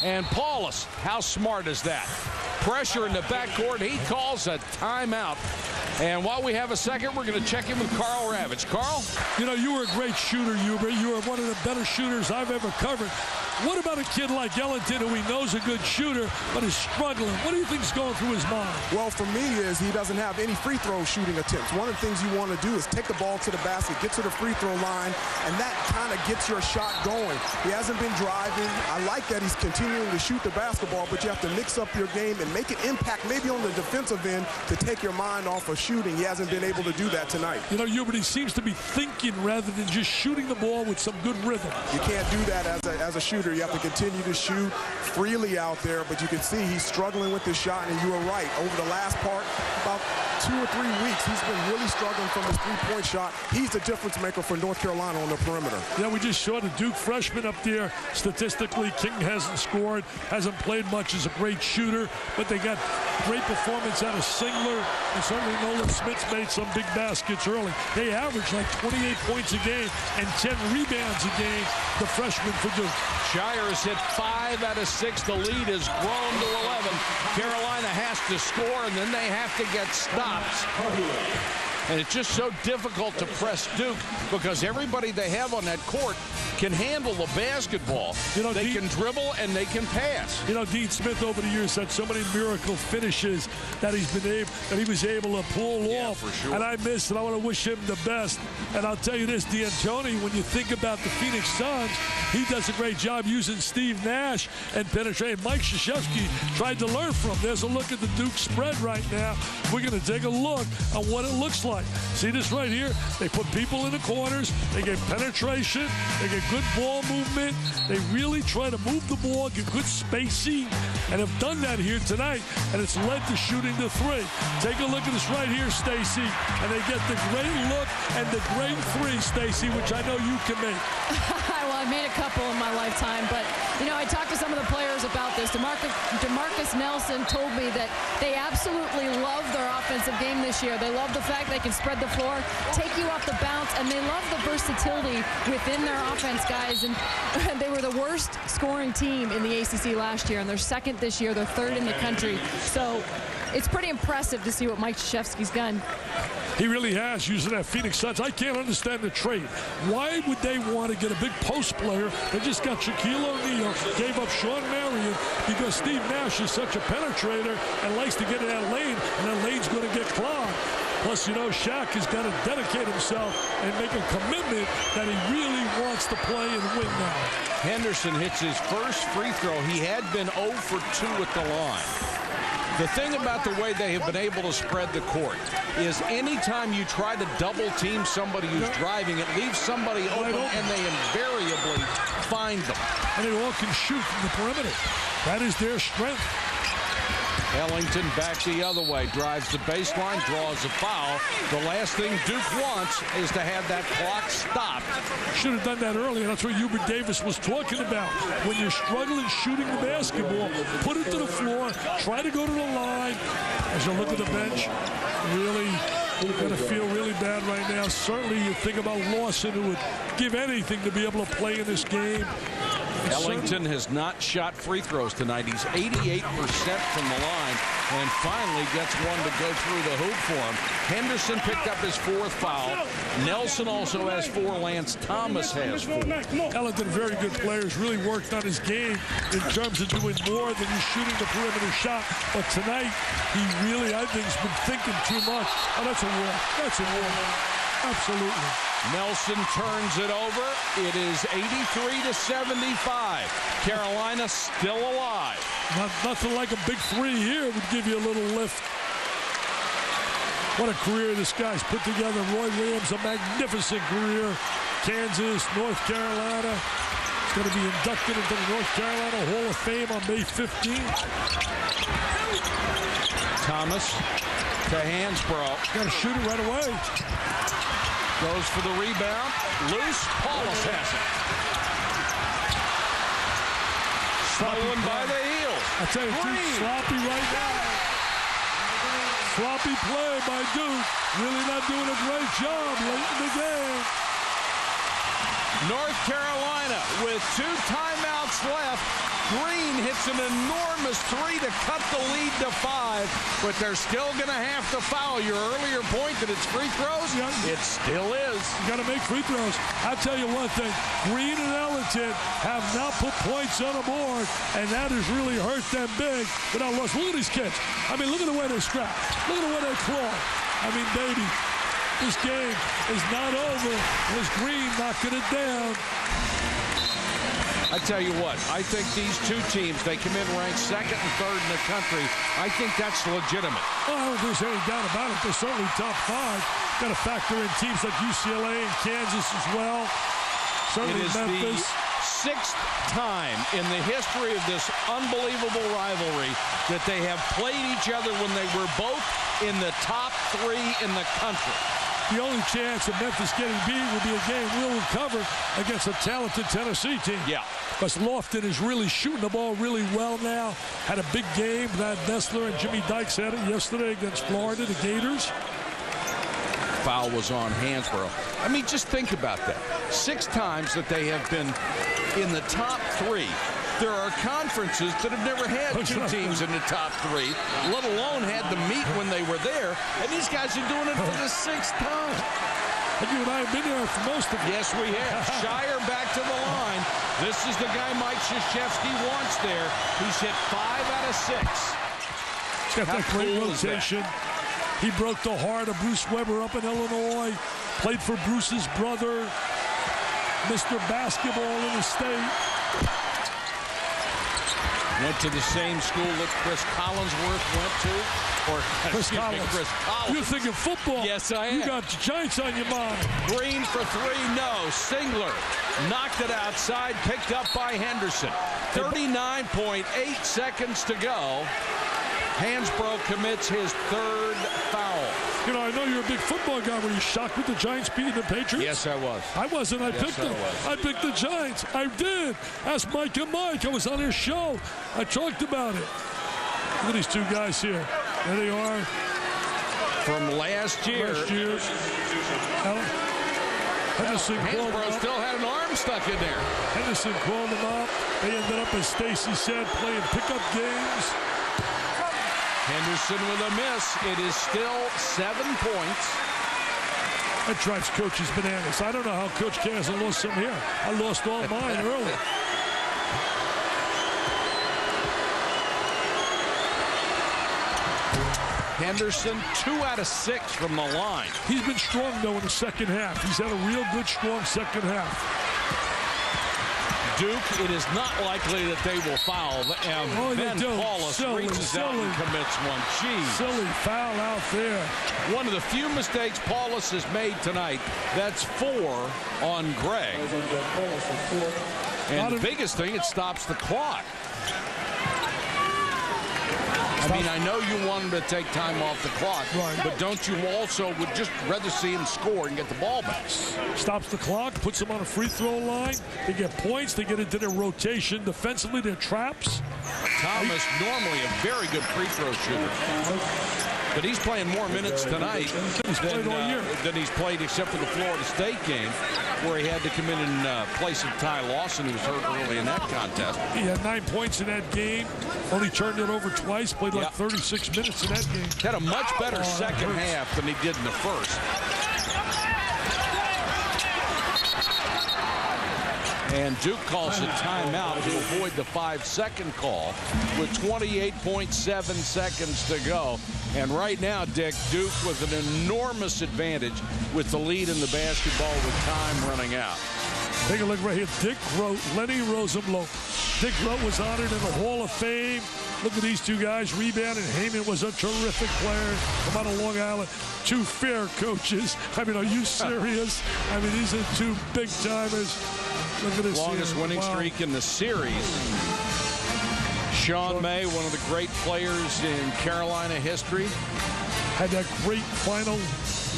And Paulus, how smart is that? Pressure in the backcourt. He calls a timeout. And while we have a second, we're going to check in with Carl Ravitch. Carl? You know, you were a great shooter, Hubert. You were one of the better shooters I've ever covered. What about a kid like Ellington, who he knows a good shooter, but is struggling? What do you think's going through his mind? Well, for me, is he doesn't have any free throw shooting attempts. One of the things you want to do is take the ball to the basket, get to the free throw line, and that kind of gets your shot going. He hasn't been driving. I like that he's continuing to shoot the basketball, but you have to mix up your game and make an impact maybe on the defensive end to take your mind off of shooting. He hasn't been able to do that tonight. You know, Hubert, he seems to be thinking rather than just shooting the ball with some good rhythm. You can't do that as a shooter. You have to continue to shoot freely out there, but you can see he's struggling with his shot, and you were right. Over the last part, about 2 or 3 weeks, he's been really struggling from his three-point shot. He's the difference maker for North Carolina on the perimeter. Yeah, we just saw the Duke freshman up there. Statistically, King hasn't scored, hasn't played much as a great shooter, but they got great performance out of Singler, and certainly Nolan Smith's made some big baskets early. They average like 28 points a game and 10 rebounds a game, the freshman for Duke. Shire has hit 5 out of 6. The lead has grown to 11. Carolina has to score, and then they have to get stops. And it's just so difficult to press Duke because everybody they have on that court can handle the basketball. You know, they can dribble and they can pass. You know, Dean Smith over the years had so many miracle finishes that he was able to pull off. For sure. And I miss it. I want to wish him the best. And I'll tell you this, D'Antoni, when you think about the Phoenix Suns, he does a great job using Steve Nash and penetrating. Mike Krzyzewski tried to learn from. There's a look at the Duke spread right now. We're going to take a look at what it looks like. See this right here? They put people in the corners. They get penetration. They get good ball movement. They really try to move the ball, get good spacing, and have done that here tonight, and it's led to shooting the three. Take a look at this right here, Stacy, and they get the great look and the great three, Stacy, which I know you can make. Well, I've made a couple in my lifetime, but, you know, I talked to some of the players about this. DeMarcus Nelson told me that they absolutely love their offensive game this year. They love the fact they can spread the floor, take you off the bounce, and they love the versatility within their offense, guys. And they were the worst scoring team in the ACC last year, and they're second this year. They're third in the country. So it's pretty impressive to see what Mike Krzyzewski's done. He really has, using that Phoenix Suns. I can't understand the trade. Why would they want to get a big post player that just got Shaquille O'Neal, gave up Sean Marion, because Steve Nash is such a penetrator and likes to get in that lane, and that lane's going to get clogged. Plus, you know, Shaq has got to dedicate himself and make a commitment that he really wants to play and win now. Henderson hits his first free throw. He had been 0 for 2 at the line. The thing about the way they have been able to spread the court is anytime you try to double team somebody who's driving, it leaves somebody open, and they invariably find them. And they all can shoot from the perimeter. That is their strength. Ellington back the other way, drives the baseline, draws a foul. The last thing Duke wants is to have that clock stopped. Should have done that earlier. That's what Hubert Davis was talking about. When you're struggling shooting the basketball, put it to the floor, try to go to the line. As you look at the bench, really, you're going to feel really bad right now. Certainly you think about Lawson, who would give anything to be able to play in this game. Ellington has not shot free throws tonight. He's 88% from the line, and finally gets one to go through the hoop for him. Henderson picked up his 4th foul. Nelson also has 4. Lance Thomas has 4. Ellington, very good player, has really worked on his game in terms of doing more than just shooting the perimeter shot. But tonight, he really, I think, has been thinking too much. Oh, that's a walk. That's a walk. Absolutely. Nelson turns it over. It is 83-75. Carolina still alive. Nothing like a big three here would give you a little lift. What a career this guy's put together. Roy Williams, a magnificent career. Kansas, North Carolina. He's going to be inducted into the North Carolina Hall of Fame on May 15th. Thomas to Hansbrough. Got to shoot it right away. Goes for the rebound. Loose. Paulus has it. Stolen by the heels. I tell you, Duke sloppy right now. Sloppy play by Duke. Really not doing a great job late in the game. North Carolina Carolina with 2 timeouts left. Green hits an enormous 3 to cut the lead to 5, but they're still going to have to foul. Your earlier point that it's free throws, it still is. You got to make free throws. I'll tell you one thing, Green and Ellington have not put points on the board, and that has really hurt them big. But now, look at these kids. I mean, look at the way they scrap. Look at the way they claw. I mean, baby, this game is not over. As Green knocking it down. I tell you what, I think these 2 teams, they come in ranked 2nd and 3rd in the country. I think that's legitimate. Well, I don't think there's any doubt about it. They're certainly top 5. Got to factor in teams like UCLA and Kansas as well. Certainly it is Memphis. The 6th time in the history of this unbelievable rivalry that they have played each other when they were both in the top 3 in the country. The only chance of Memphis getting beat will be a game we'll recover against a talented Tennessee team. Yeah. Because Lofton is really shooting the ball really well now. Had a big game. Brad Nessler and Jimmy Dykes had it yesterday against Florida, the Gators. Foul was on Hansborough. I mean, just think about that. 6 times that they have been in the top 3. There are conferences that have never had 2 teams in the top 3, let alone had to meet when they were there. And these guys are doing it for the 6th time. And you and I have been there for most of it. Yes, we have. Shire back to the line. This is the guy Mike Krzyzewski wants there. He's hit 5 out of 6. He's got that great rotation. He broke the heart of Bruce Weber up in Illinois. Played for Bruce's brother. Mr. Basketball in the state. Went to the same school that Chris Collinsworth went to. Or, Chris Collins. You're thinking football. Yes, I am. You got the Giants on your mind. Green for 3, no. Singler knocked it outside, picked up by Henderson. 39.8 seconds to go. Hansbrough commits his 3rd foul. You know, I know you're a big football guy. Were you shocked with the Giants beating the Patriots? Yes, I was. I wasn't. I picked them. I picked the Giants. I did. Ask Mike and Mike. I was on their show. I talked about it. Look at these 2 guys here. There they are. From last year. Henderson Hansbrough still had an arm stuck in there. Henderson called them up. They ended up, as Stacy said, playing pickup games. Henderson with a miss. It is still 7 points. That drives coaches bananas. I don't know how Coach Kaz lost some here. I lost all mine early. Henderson, 2 out of 6 from the line. He's been strong, though, in the second half. He's had a real good, strong second half. Duke, it is not likely that they will foul. And then Paulus reaches out and commits one. Jeez. Silly foul out there. One of the few mistakes Paulus has made tonight. That's 4 on Greg. And the biggest thing, it stops the clock. I mean, I know you want him to take time off the clock, right, but don't you also would just rather see him score and get the ball back? Stops the clock, puts them on a free throw line. They get points. They get into their rotation. Defensively, they're traps. Thomas, normally a very good free throw shooter. But he's playing more minutes tonight than he's played except for the Florida State game, where he had to come in place of Ty Lawson, who was hurt early in that contest. He had 9 points in that game. Only turned it over twice. Played like 36 minutes in that game. Had a much better second half than he did in the first. And Duke calls a timeout to avoid the 5-second call with 28.7 seconds to go. And right now, Dick, Duke with an enormous advantage with the lead in the basketball with time running out. Take a look right here. Dick Grote, Lenny Rosenbloom. Dick Grote was honored in the Hall of Fame. Look at these 2 guys rebounding. Heyman was a terrific player from out of Long Island. 2 fair coaches. I mean, are you serious? I mean, these are 2 big timers. Look at this. Longest winning streak in the series. Sean May, one of the great players in Carolina history. Had that great final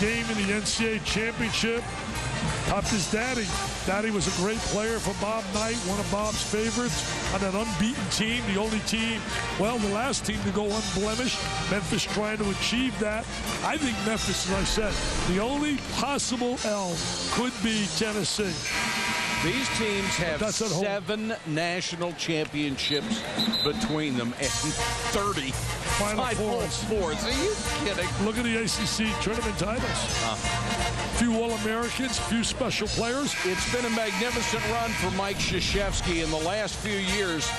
game in the NCAA championship. Topped his daddy. Daddy was a great player for Bob Knight, one of Bob's favorites on that unbeaten team, the only team, well, the last team to go unblemished. Memphis trying to achieve that. I think Memphis, as I said, the only possible L could be Tennessee. These teams have That's at home. 7 national championships between them and 30 Final fours. Are you kidding? Look at the ACC tournament titles. Few All-Americans, few special players. It's been a magnificent run for Mike Krzyzewski in the last few years.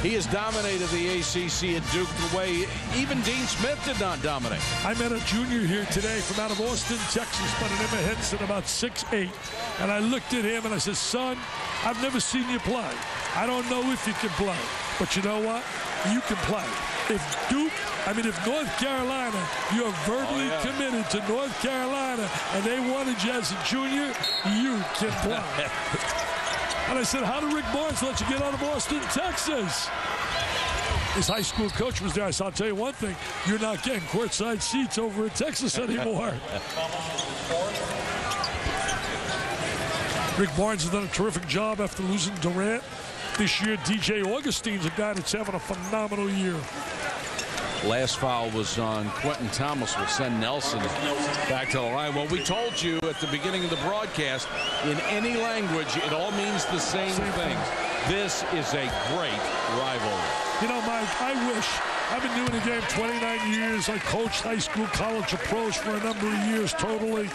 He has dominated the ACC at Duke the way even Dean Smith did not dominate. I met a junior here today from out of Austin, Texas, by the name of Henson, about 6'8". And I looked at him and I said, son, I've never seen you play. I don't know if you can play. But you know what? You can play. If North Carolina, you're verbally committed to North Carolina, and they wanted you as a junior, you can play. And I said, how did Rick Barnes let you get out of Austin, Texas? His high school coach was there. I said, I'll tell you one thing, you're not getting courtside seats over in Texas anymore. Rick Barnes has done a terrific job after losing Durant. This year, DJ Augustine's a guy that's having a phenomenal year. Last foul was on Quentin Thomas. Will send Nelson back to the line. Well, we told you at the beginning of the broadcast, in any language, it all means the same thing. This is a great rivalry. You know, Mike, I wish. I've been doing the game 29 years. I coached high school, college, or pros for a number of years totally.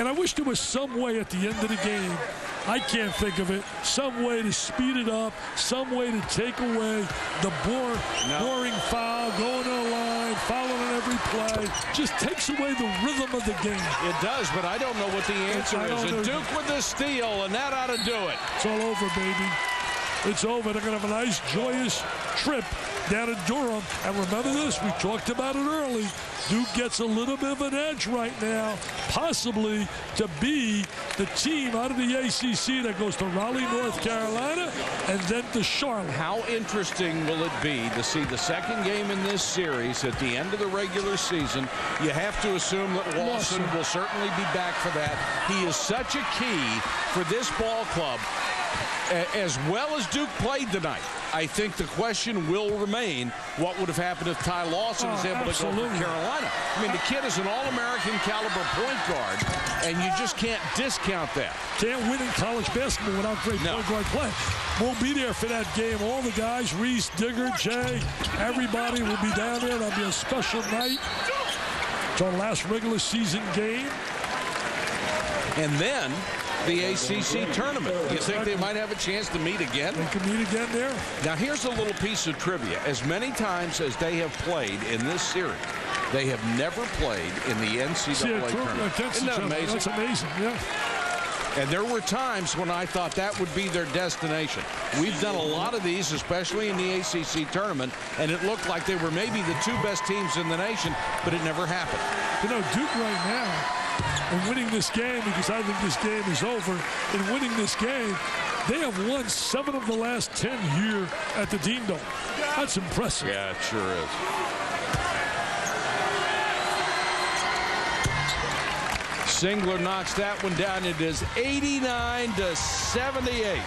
And I wish there was some way at the end of the game, I can't think of it, some way to speed it up, some way to take away the boring foul, going to the line, fouling on every play. Just takes away the rhythm of the game. It does, but I don't know what the answer is. And Duke with the steal, and that ought to do it. It's all over, baby. It's over. They're going to have a nice, joyous trip down to Durham. And remember this, we talked about it early. Duke gets a little bit of an edge right now, possibly to be the team out of the ACC that goes to Raleigh, North Carolina, and then to Charlotte. How interesting will it be to see the second game in this series at the end of the regular season? You have to assume that Lawson will certainly be back for that. He is such a key for this ball club. As well as Duke played tonight, I think the question will remain, what would have happened if Ty Lawson was able to go for Carolina? I mean, the kid is an All-American caliber point guard, and you just can't discount that. Can't win in college basketball without great point guard play. Won't be there for that game. All the guys, Reese, Digger, Jay, everybody will be down there. That'll be a special night. It's our last regular season game. And then the ACC tournament. You think they might have a chance to meet again? They can meet again there. Now, here's a little piece of trivia. As many times as they have played in this series, they have never played in the NCAA tournament. Isn't that amazing? That's amazing, yeah. And there were times when I thought that would be their destination. We've done a lot of these, especially in the ACC tournament, and it looked like they were maybe the 2 best teams in the nation, but it never happened. You know, Duke right now, in winning this game, because I think this game is over, in winning this game, they have won 7 of the last 10 here at the Dean Dome. That's impressive. Yeah, it sure is. Singler knocks that one down. It is 89-78.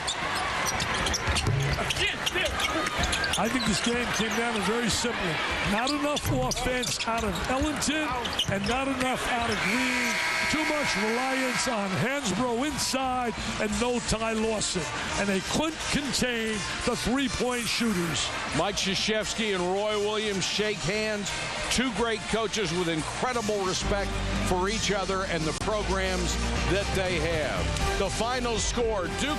I think this game came down to very simply. Not enough offense out of Ellington and not enough out of Green. Too much reliance on Hansbrough inside and no Ty Lawson. And they couldn't contain the three-point shooters. Mike Krzyzewski and Roy Williams shake hands. 2 great coaches with incredible respect for each other and the programs that they have. The final score, Duke